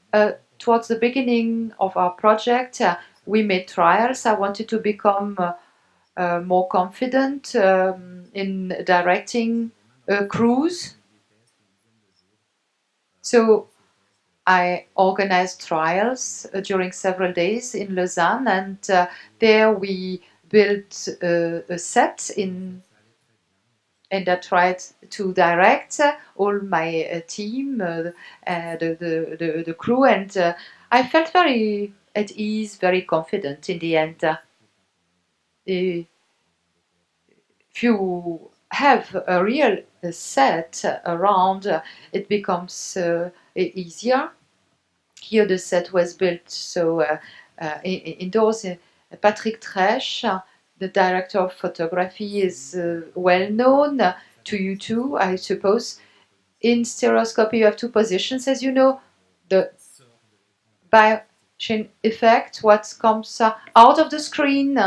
towards the beginning of our project, we made trials. I wanted to become more confident in directing crews. So I organized trials during several days in Lausanne, and there we built a set and I tried to direct all my team, the crew, and I felt very at ease, very confident in the end. If you have a real set around, it becomes easier. Here the set was built so indoors. Patrick Tresch, the director of photography, is well known to you too, I suppose. In stereoscopy you have two positions, as you know. The by chain effect, what comes out of the screen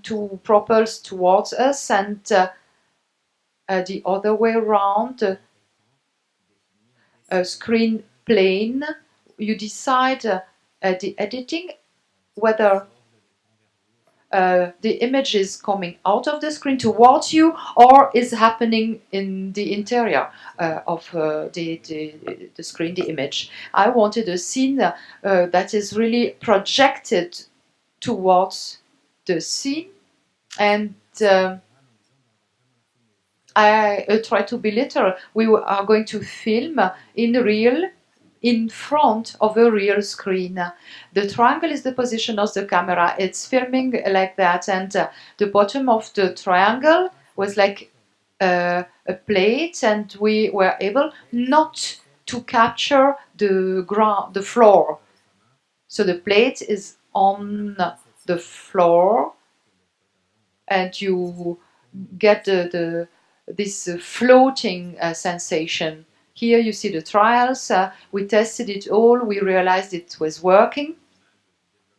to propels towards us, and the other way around, a screen plane. You decide the editing, whether the image is coming out of the screen towards you or is happening in the interior of the screen, the image. I wanted a scene that is really projected towards the scene, and I try to be literal. We are going to film in real, in front of a real screen. The triangle is the position of the camera. It's filming like that, and the bottom of the triangle was like a plate, and we were able not to capture the ground, the floor. So the plate is on the floor, and you get this floating sensation. Here you see the trials. We tested it all. We realized it was working.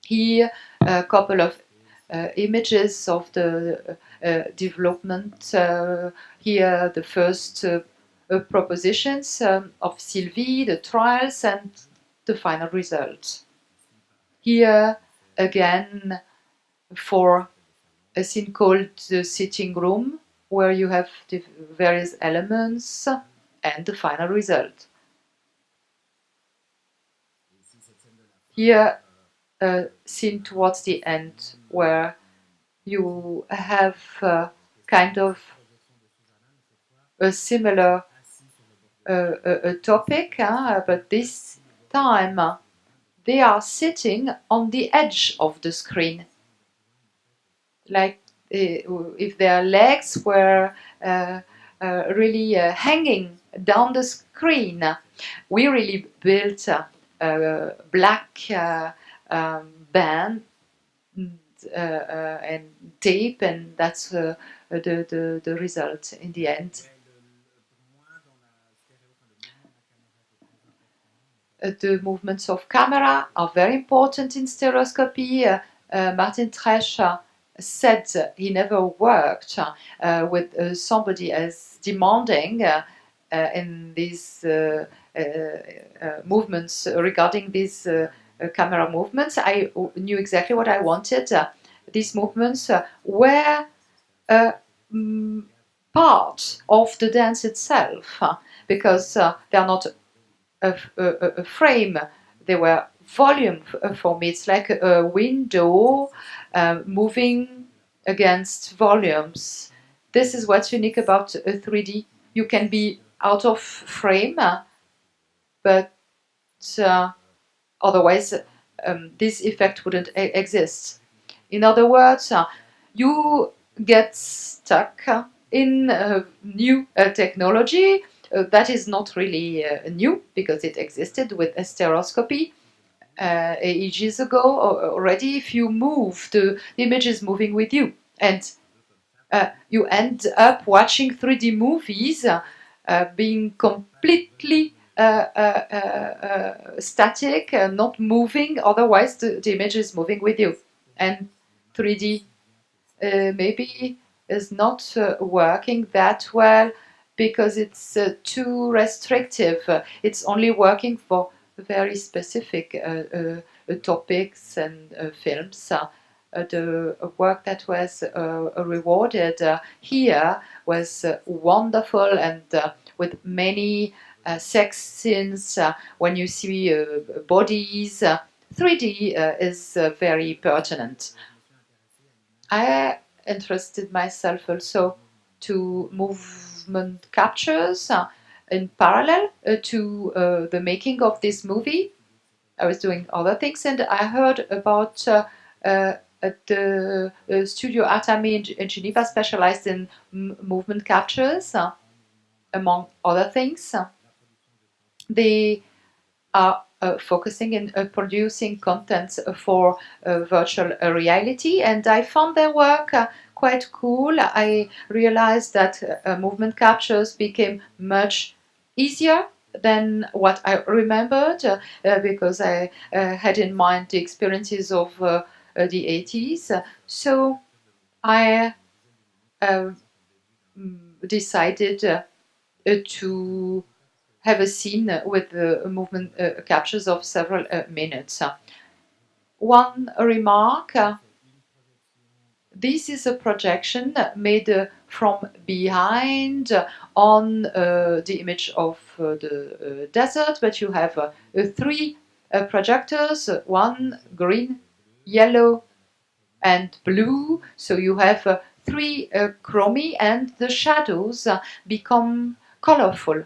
Here a couple of images of the development. Here the first propositions of Sylvie, the trials, and the final result. Here again for a scene called the sitting room, where you have the various elements and the final result. Here, a scene towards the end, where you have kind of a similar topic, but this time they are sitting on the edge of the screen, like if their legs were really hanging down the screen. We really built a black band and tape, and that's the result in the end. The movements of camera are very important in stereoscopy. Martin Tresch said he never worked with somebody as demanding in these movements regarding these camera movements. I knew exactly what I wanted. These movements were part of the dance itself, because they are not a frame, they were volume for me. It's like a window moving against volumes. This is what's unique about 3D. You can be out of frame, but otherwise this effect wouldn't exist. In other words, you get stuck in new technology that is not really new, because it existed with stereoscopy ages ago already. If you move, the image is moving with you, and you end up watching 3D movies being completely static, not moving. Otherwise the image is moving with you, and 3D maybe is not working that well, because it's too restrictive. It's only working for very specific topics and films. The work that was rewarded here was wonderful, and with many sex scenes. When you see bodies, 3D is very pertinent. I interested myself also to movement captures in parallel to the making of this movie. I was doing other things, and I heard about the studio Artami in Geneva, specialized in movement captures, among other things. They are focusing in producing content for virtual reality, and I found their work quite cool. I realized that movement captures became much easier then what I remembered, because I had in mind the experiences of the 80s, so I decided to have a scene with movement captures of several minutes. One remark, this is a projection made from behind on the image of the desert, but you have 3 projectors, one green, yellow, and blue. So you have 3 chroma, and the shadows become colorful.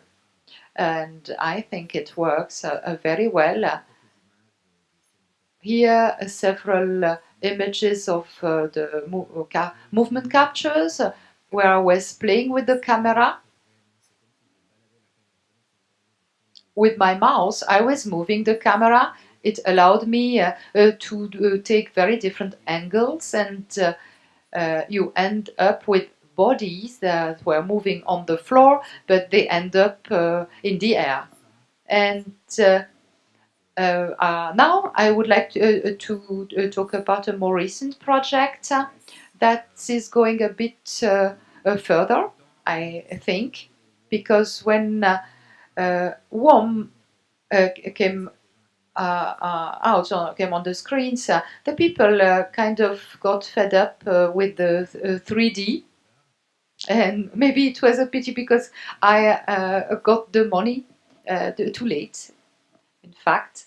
And I think it works very well. Here several images of the movement captures where I was playing with the camera. With my mouse, I was moving the camera. It allowed me to take very different angles, and you end up with bodies that were moving on the floor, but they end up in the air. And now I would like to talk about a more recent project that is going a bit further, I think, because when WOM came came on the screens, the people kind of got fed up with the 3D. And maybe it was a pity because I got the money too late, in fact.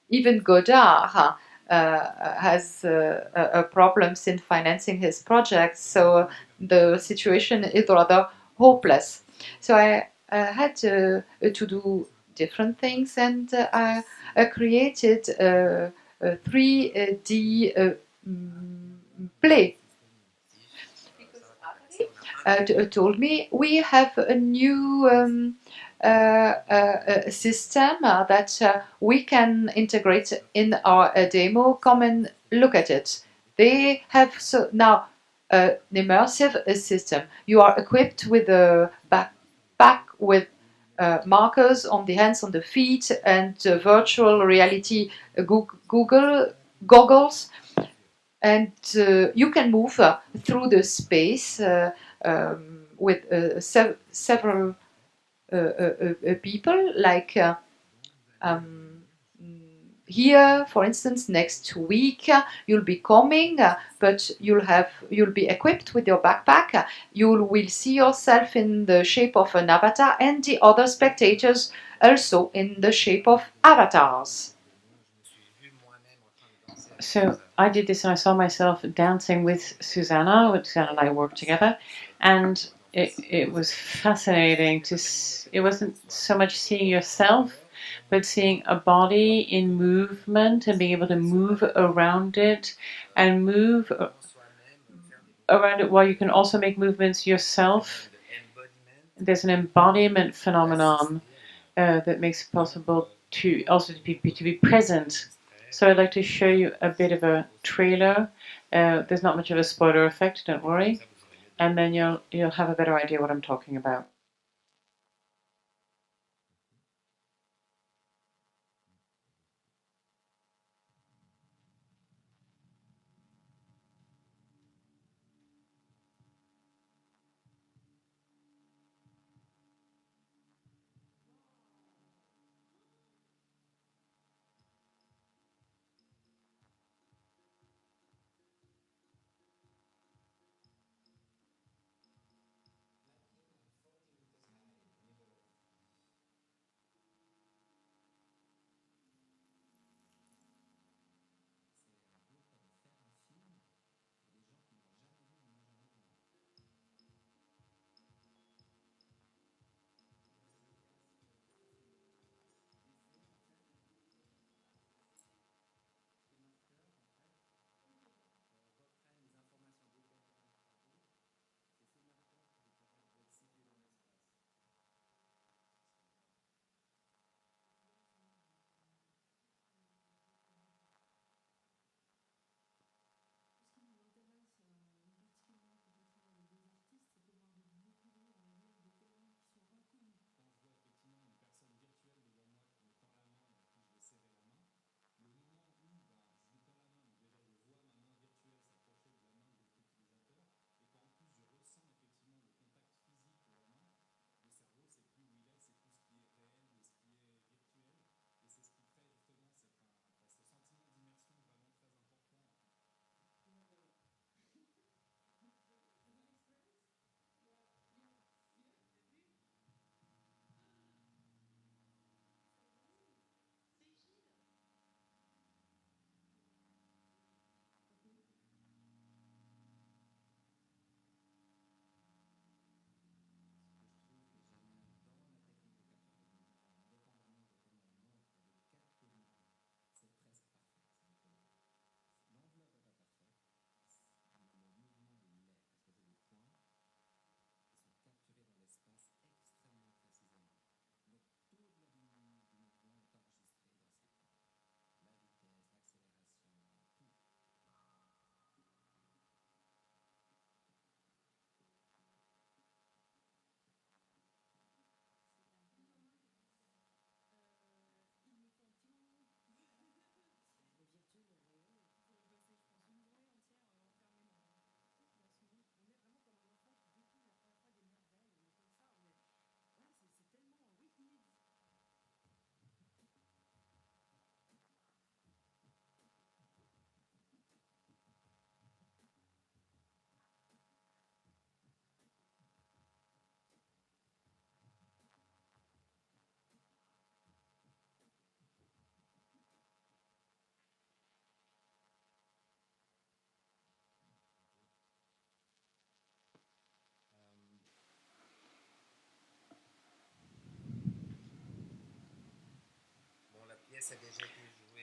Even Godard has problems in financing his projects, so the situation is rather hopeless. So I had to do different things, and I created a 3D play. Told me we have a new system that we can integrate in our demo. Come and look at it. They have now an immersive system. You are equipped with a backpack with markers on the hands, on the feet, and virtual reality Google goggles. And you can move through the space with several people, like here, for instance, next week you'll be coming, but you'll be equipped with your backpack. You will see yourself in the shape of an avatar, and the other spectators also in the shape of avatars. So I did this, and I saw myself dancing with Susanna. Susanna and I worked together, and it was fascinating to. It wasn't so much seeing yourself, but seeing a body in movement and being able to move around it and move around it while you can also make movements yourself. There's an embodiment phenomenon that makes it possible to also to be present. So I'd like to show you a bit of a trailer. There's not much of a spoiler effect, don't worry, and then you'll have a better idea what I'm talking about.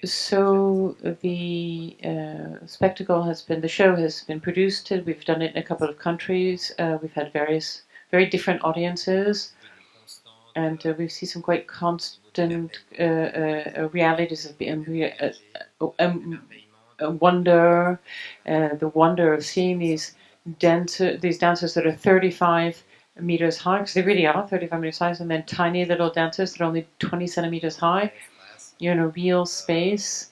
So the spectacle has been, the show has been produced. We've done it in a couple of countries. We've had various, very different audiences, and we see some quite constant realities of wonder, the wonder of seeing these dancers that are 35 meters high, because they really are 35 meters high, and then tiny little dancers that are only 20 centimeters high. You're in a real space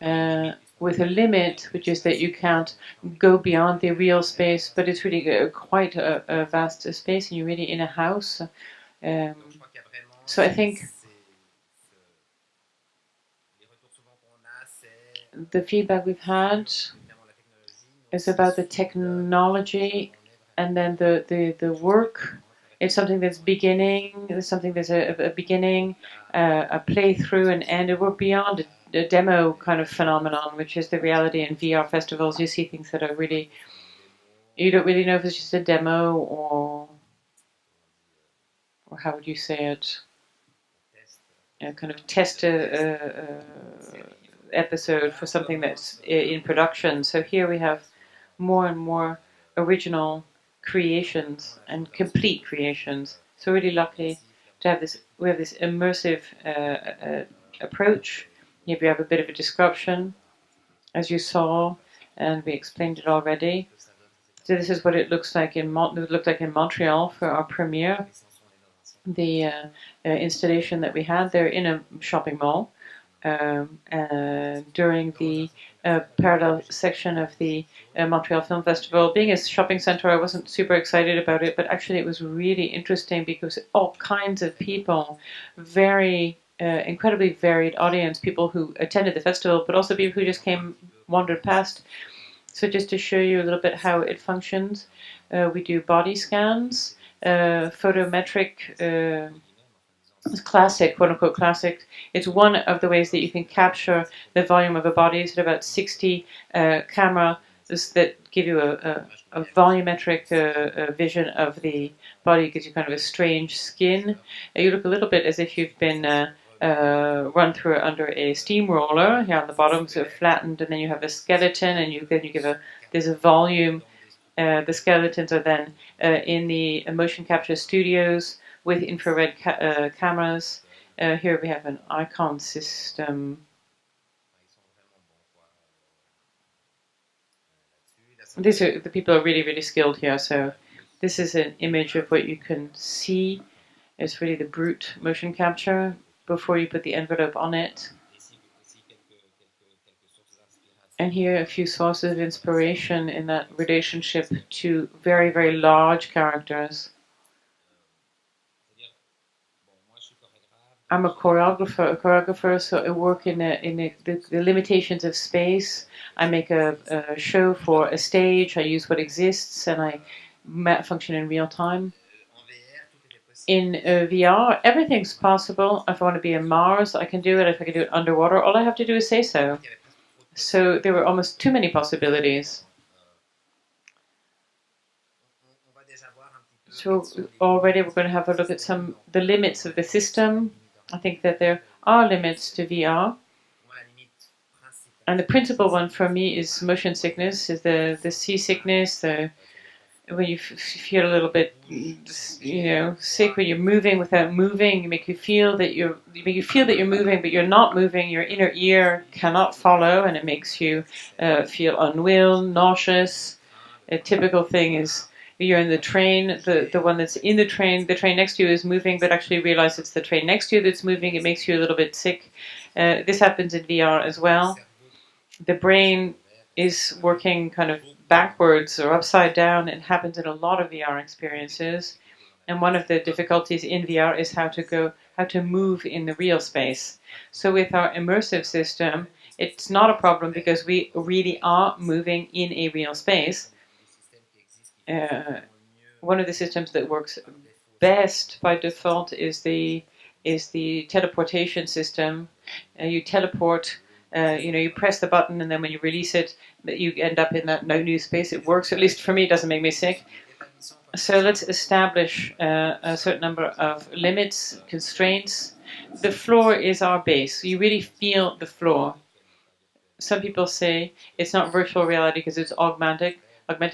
with a limit, which is that you can't go beyond the real space, but it's really quite a vast space, and you're really in a house. So I think the feedback we've had is about the technology, and then the work. It's something that's beginning. There's something there's a beginning, a playthrough, and end. We're beyond a demo kind of phenomenon, which is the reality in VR festivals. You see things that are really, you don't really know if it's just a demo or how would you say it? A kind of test episode for something that's in production. So here we have more and more original creations and complete creations. So really lucky to have this. We have this immersive approach. Here we have a bit of a description, as you saw, and we explained it already. So this is what it looks like in Montreal for our premiere. The installation that we had there in a shopping mall during the parallel section of the Montreal Film Festival. Being a shopping center, I wasn't super excited about it, but actually it was really interesting because all kinds of people, very incredibly varied audience, people who attended the festival, but also people who just wandered past. So just to show you a little bit how it functions, we do body scans, photometric, classic, quote-unquote classic. It's one of the ways that you can capture the volume of a body. It's about 60 cameras that give you a volumetric vision of the body. It gives you kind of a strange skin. You look a little bit as if you've been run through under a steamroller. Here on the bottom, so flattened, and then you have a skeleton, and then you give there's a volume. The skeletons are then in the motion capture studios with infrared cameras. Here we have an icon system. The people are really, really skilled here. So this is an image of what you can see. It's really the brute motion capture before you put the envelope on it. And here a few sources of inspiration in that relationship to very, very large characters. I'm a choreographer, so I work in the limitations of space. I make a show for a stage. I use what exists, and I function in real time. In VR, everything's possible. If I want to be in Mars, I can do it. If I can do it underwater, all I have to do is say so. So there were almost too many possibilities. So already we're going to have a look at the limits of the system. I think that there are limits to VR. And the principal one for me is motion sickness, is the seasickness, when you feel a little bit, sick, when you're moving without moving. You feel that you're moving, but you're not moving. Your inner ear cannot follow, and it makes you feel unwell, nauseous. A typical thing is you're in the train, the one that's in the train next to you is moving, but actually realize it's the train next to you that's moving. It makes you a little bit sick. This happens in VR as well. The brain is working kind of backwards or upside down. It happens in a lot of VR experiences. And one of the difficulties in VR is how to move in the real space. So with our immersive system, it's not a problem because we really are moving in a real space. One of the systems that works best by default is the teleportation system. You teleport. You press the button, and then when you release it, you end up in that new space. It works, at least for me. It doesn't make me sick. So let's establish a certain number of limits, constraints. The floor is our base. You really feel the floor. Some people say it's not virtual reality because it's augmented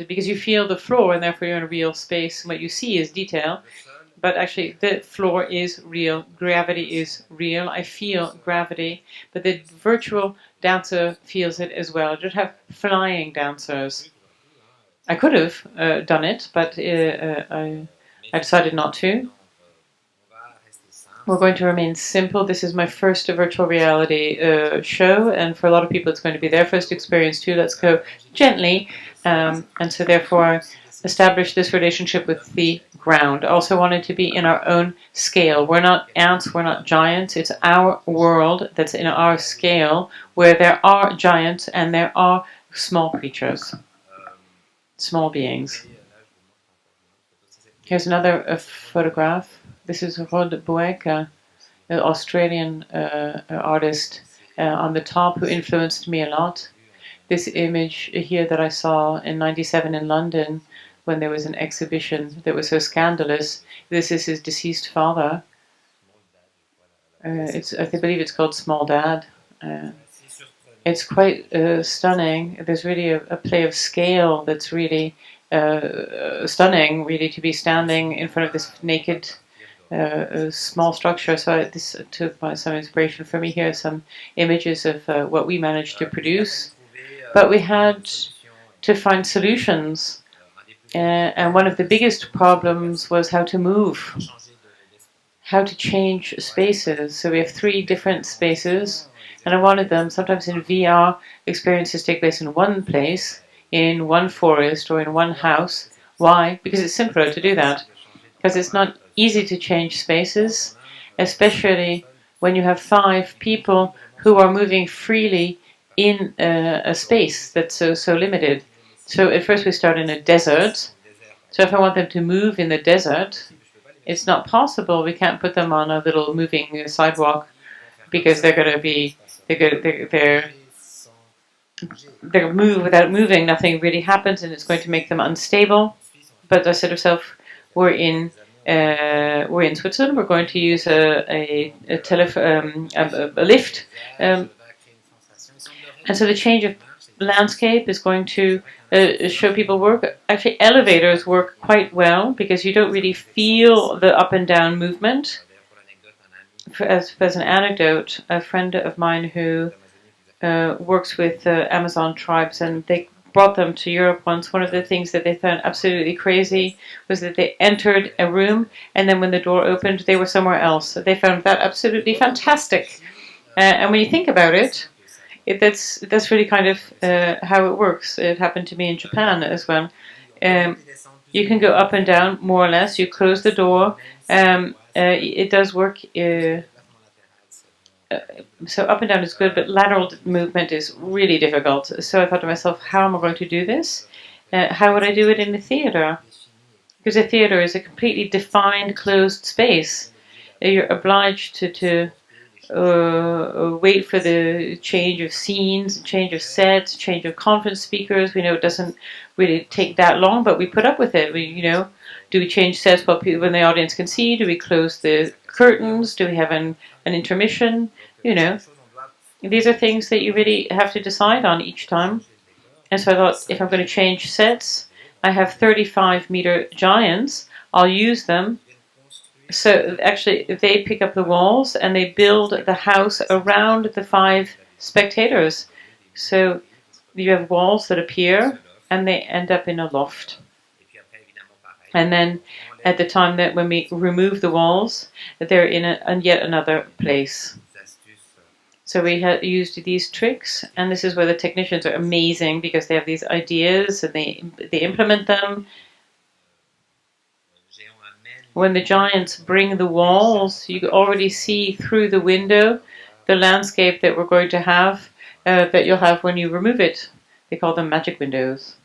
because you feel the floor and therefore you're in a real space and what you see is detail. But actually the floor is real, gravity is real. I feel gravity, but the virtual dancer feels it as well. I don't have flying dancers. I could have done it, but I decided not to. We're going to remain simple. This is my first virtual reality show, and for a lot of people it's going to be their first experience too. Let's go gently, and so therefore establish this relationship with the ground. I also wanted to be in our own scale. We're not ants, we're not giants. It's our world that's in our scale, where there are giants and there are small creatures, small beings. Here's another photograph. This is Rod Boeck, an Australian artist on the top who influenced me a lot. This image here that I saw in '97 in London when there was an exhibition that was so scandalous. This is his deceased father. I believe it's called Small Dad. It's quite stunning. There's really a play of scale that's really stunning, really, to be standing in front of this naked small structure. So this took some inspiration for me here, some images of what we managed to produce. But we had to find solutions. And one of the biggest problems was how to move, how to change spaces. So we have 3 different spaces, and I wanted them, sometimes in VR, experiences take place in one place, in one forest or in one house. Why? Because it's simpler to do that. Because it's not easy to change spaces, especially when you have 5 people who are moving freely in a space that's so limited. So at first we start in a desert. So if I want them to move in the desert, it's not possible. We can't put them on a little moving sidewalk because they're going to be they're move without moving. Nothing really happens, and it's going to make them unstable. But I said to myself, we're in Switzerland. We're going to use a lift, and so the change of landscape is going to show people work. Actually, elevators work quite well because you don't really feel the up and down movement. As an anecdote, a friend of mine who works with Amazon tribes, and they brought them to Europe once. One of the things that they found absolutely crazy was that they entered a room, and then when the door opened, they were somewhere else. They found that absolutely fantastic. And when you think about it, that's really kind of how it works. It happened to me in Japan as well. You can go up and down, more or less. You close the door. It does work. So up and down is good, but lateral movement is really difficult. So I thought to myself, how am I going to do this? How would I do it in the theater? Because a theater is a completely defined, closed space. You're obliged to wait for the change of scenes, change of sets, change of conference speakers. We know it doesn't really take that long, but we put up with it. Do we change sets when the audience can see? Do we close the curtains? Do we have an intermission? These are things that you really have to decide on each time. And so I thought, if I'm going to change sets, I have 35-meter giants. I'll use them. So actually, they pick up the walls and they build the house around the 5 spectators. So you have walls that appear and they end up in a loft. And then at the time that when we remove the walls, they're in yet another place. So we used these tricks, and this is where the technicians are amazing because they have these ideas and they implement them. When the giants bring the walls, you already see through the window the landscape that we're going to have, that you'll have when you remove it. They call them magic windows.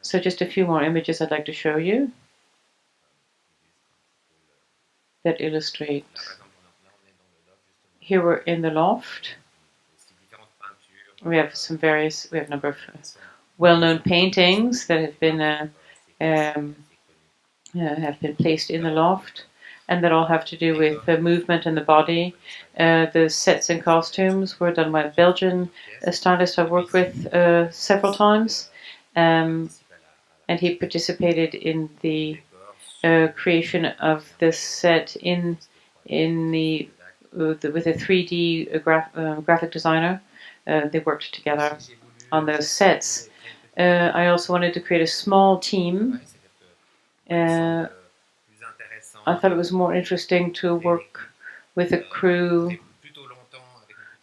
So just a few more images I'd like to show you that illustrate. Here we're in the loft. We have a number of well-known paintings that have been placed in the loft. and that all have to do with the movement and the body. The sets and costumes were done by a Belgian stylist I've worked with several times, and he participated in the creation of this set in the with a 3D graphic designer. They worked together on those sets. I also wanted to create a small team. I thought it was more interesting to work with a crew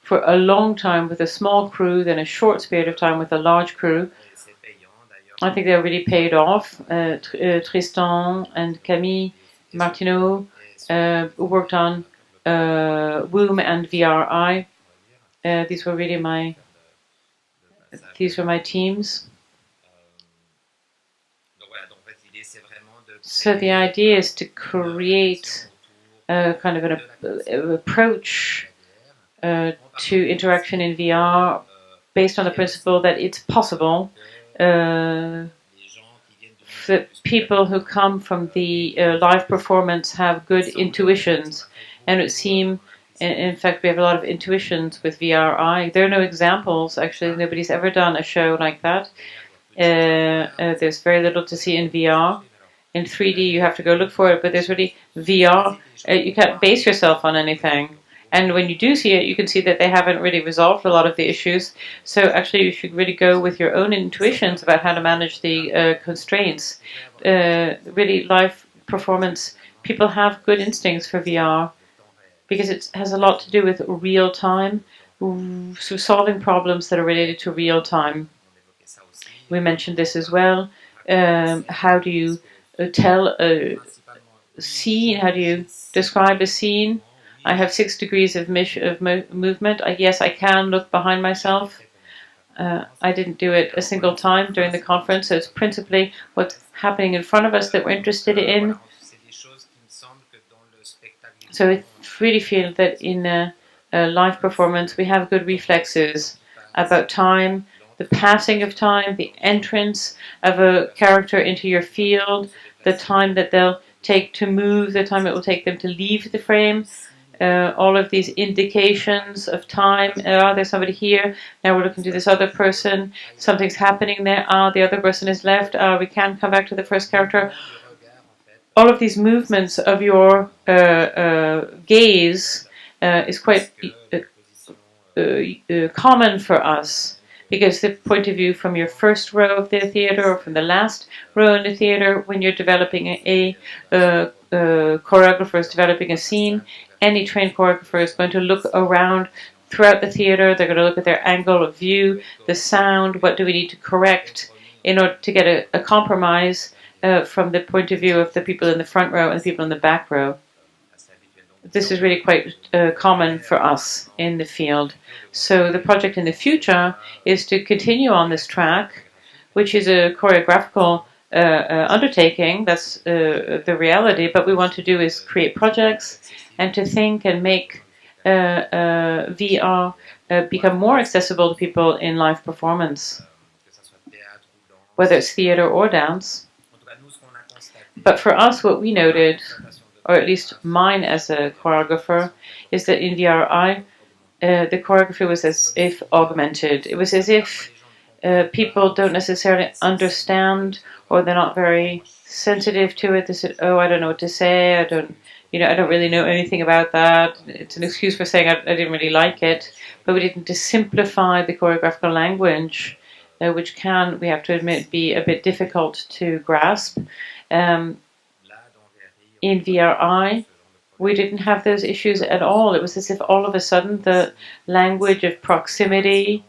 for a long time with a small crew than a short period of time with a large crew. I think they really paid off. Tristan and Camille Martineau worked on Womb and VRI. These were really my teams. So the idea is to create a kind of an approach to interaction in VR based on the principle that it's possible that people who come from the live performance have good intuitions, and it seems, in fact, we have a lot of intuitions with VRI. There are no examples, actually. Nobody's ever done a show like that. There's very little to see in VR. In 3D, you have to go look for it, but there's really VR. You can't base yourself on anything. And when you do see it, you can see that they haven't really resolved a lot of the issues. So actually, you should really go with your own intuitions about how to manage the constraints. Really, live performance, people have good instincts for VR because it has a lot to do with real time, so solving problems that are related to real time. We mentioned this as well. How do you tell a scene? How do you describe a scene? I have 6 degrees of movement. Yes, I can look behind myself. I didn't do it a single time during the conference, so it's principally what's happening in front of us that we're interested in. So I really feel that in a live performance we have good reflexes about time, the passing of time, the entrance of a character into your field, the time that they'll take to move, the time it will take them to leave the frame. All of these indications of time. There's somebody here. Now we're looking to this other person. Something's happening there. The other person is left. We can't come back to the first character. All of these movements of your gaze is quite common for us, because the point of view from your first row of the theater or from the last row in the theater, when you're developing a choreographer is developing a scene, any trained choreographer is going to look around throughout the theater. They're going to look at their angle of view, the sound, what do we need to correct in order to get a compromise from the point of view of the people in the front row and the people in the back row. This is really quite common for us in the field. So the project in the future is to continue on this track, which is a choreographical undertaking. That's the reality. But we want to do is create projects and to think and make VR become more accessible to people in live performance, whether it's theater or dance. But for us, what we noted, or at least mine as a choreographer, is that in VRI, the choreography was as if augmented. It was as if people don't necessarily understand, or they're not very sensitive to it. They said, "Oh, I don't know what to say. I don't really know anything about that." It's an excuse for saying I didn't really like it, but we didn't simplify the choreographical language, which can, we have to admit, be a bit difficult to grasp. In VRI, we didn't have those issues at all. It was as if all of a sudden the language of proximity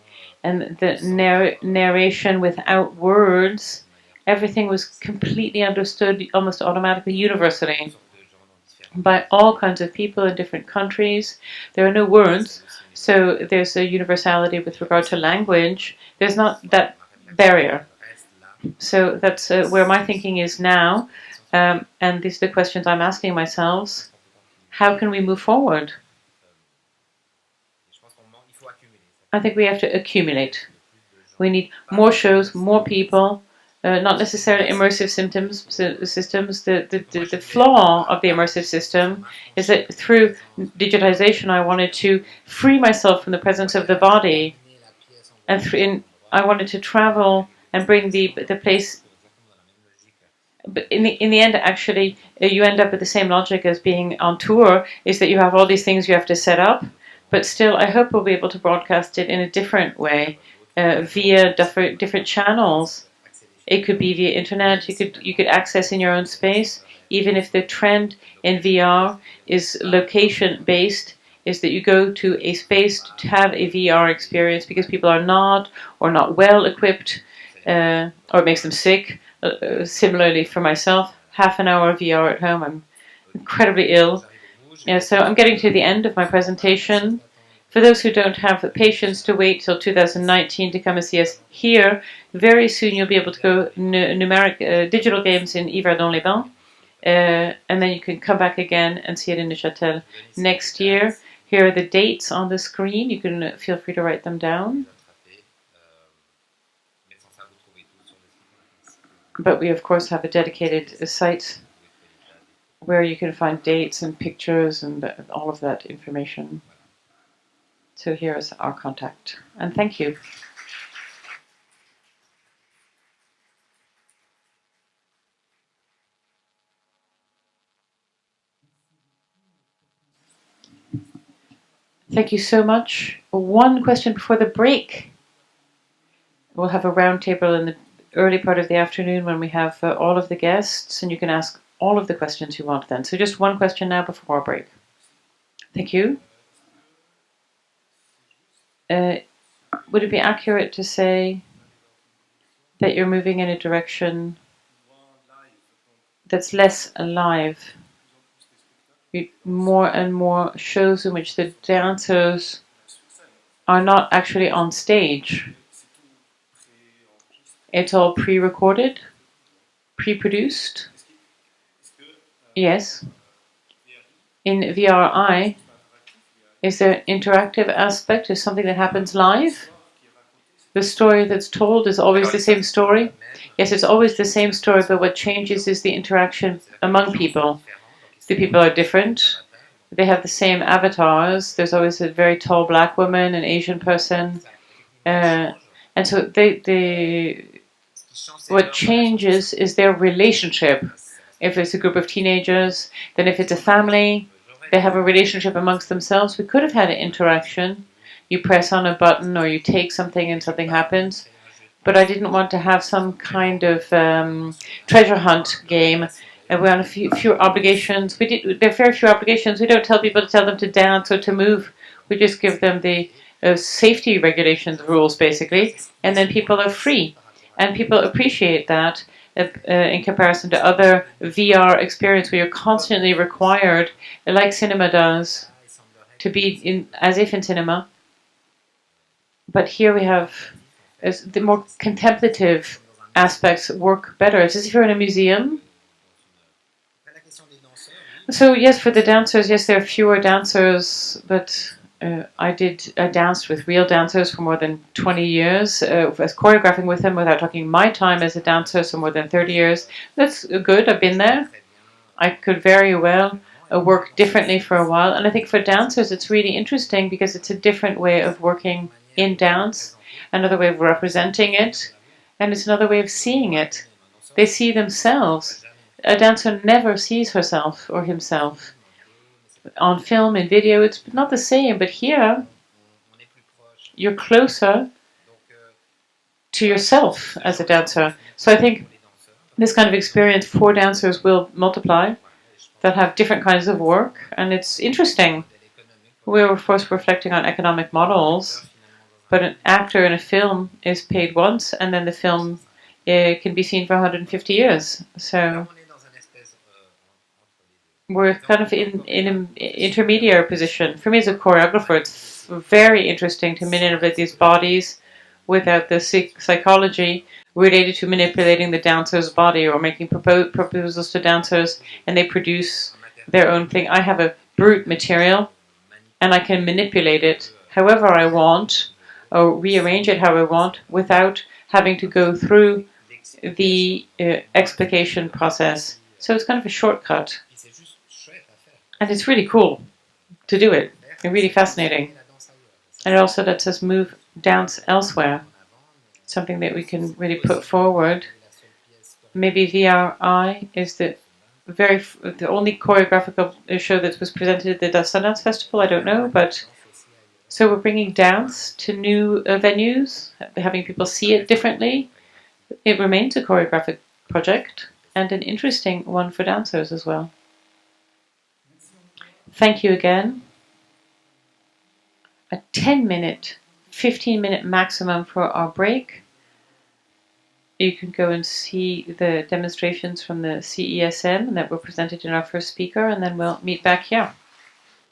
and the narration without words, everything was completely understood almost automatically, universally, by all kinds of people in different countries. There are no words, so there's a universality with regard to language. There's not that barrier. So that's where my thinking is now. And these are the questions I'm asking myself. How can we move forward? I think we have to accumulate. We need more shows, more people, not necessarily immersive systems. The flaw of the immersive system is that through digitization, I wanted to free myself from the presence of the body, and I wanted to travel and bring the place. But in the end, actually, you end up with the same logic as being on tour, is that you have all these things you have to set up, but still, I hope we'll be able to broadcast it in a different way, via different channels. It could be via internet. You could access in your own space. Even if the trend in VR is location based, is that you go to a space to have a VR experience because people are not well equipped, or it makes them sick. Similarly for myself, half an hour of VR at home, I'm incredibly ill. Yeah, so I'm getting to the end of my presentation. For those who don't have the patience to wait till 2019 to come and see us here, very soon you'll be able to go digital games in Yverdon-les-Bains, and then you can come back again and see it in Neuchâtel next year. Here are the dates on the screen. You can feel free to write them down. But we, of course, have a dedicated site where you can find dates and pictures and all of that information. So here is our contact. And thank you. Thank you so much. One question before the break. We'll have a round table in the early part of the afternoon when we have all of the guests, and you can ask all of the questions you want then. So just one question now before our break. Thank you. Would it be accurate to say that you're moving in a direction that's less alive? More and more shows in which the dancers are not actually on stage. It's all pre-recorded, pre-produced. Yes. In VRI, is there an interactive aspect? Is something that happens live? The story that's told is always the same story? Yes, it's always the same story, but what changes is the interaction among people. The people are different. They have the same avatars. There's always a very tall black woman, an Asian person. And so what changes is their relationship. If it's a group of teenagers, then if it's a family, they have a relationship amongst themselves. We could have had an interaction. You press on a button or you take something and something happens. But I didn't want to have some kind of treasure hunt game. And we're on a few obligations. There are very few obligations. We don't tell people to tell them to dance or to move. We just give them the safety regulations rules, basically. And then people are free. And people appreciate that in comparison to other VR experience where you're constantly required, like cinema does, to be as if in cinema. But here we have the more contemplative aspects work better. It's as if you're in a museum. So yes, for the dancers, yes, there are fewer dancers, but I danced with real dancers for more than 20 years, as choreographing with them without talking my time as a dancer, so more than 30 years. That's good, I've been there. I could very well work differently for a while, and I think for dancers it's really interesting because it's a different way of working in dance, another way of representing it, and it's another way of seeing it. They see themselves. A dancer never sees herself or himself. On film and video, it's not the same, but here, you're closer to yourself as a dancer. So I think this kind of experience for dancers will multiply. They'll have different kinds of work, and it's interesting. We're, of course, reflecting on economic models, but an actor in a film is paid once, and then the film can be seen for 150 years. So we're kind of in an intermediary position. For me as a choreographer, it's very interesting to manipulate these bodies without the psychology related to manipulating the dancer's body or making proposals to dancers, and they produce their own thing. I have a brute material, and I can manipulate it however I want, or rearrange it how I want, without having to go through the explication process. So it's kind of a shortcut. And it's really cool to do it. It's really fascinating. And it also lets us move dance elsewhere. Something that we can really put forward. Maybe VRI is the only choreographical show that was presented at the Sundance Festival. I don't know, but so we're bringing dance to new venues, having people see it differently. It remains a choreographic project and an interesting one for dancers as well. Thank you again. A 10-minute, 15-minute maximum for our break. You can go and see the demonstrations from the CESM that were presented in our first speaker, and then we'll meet back here.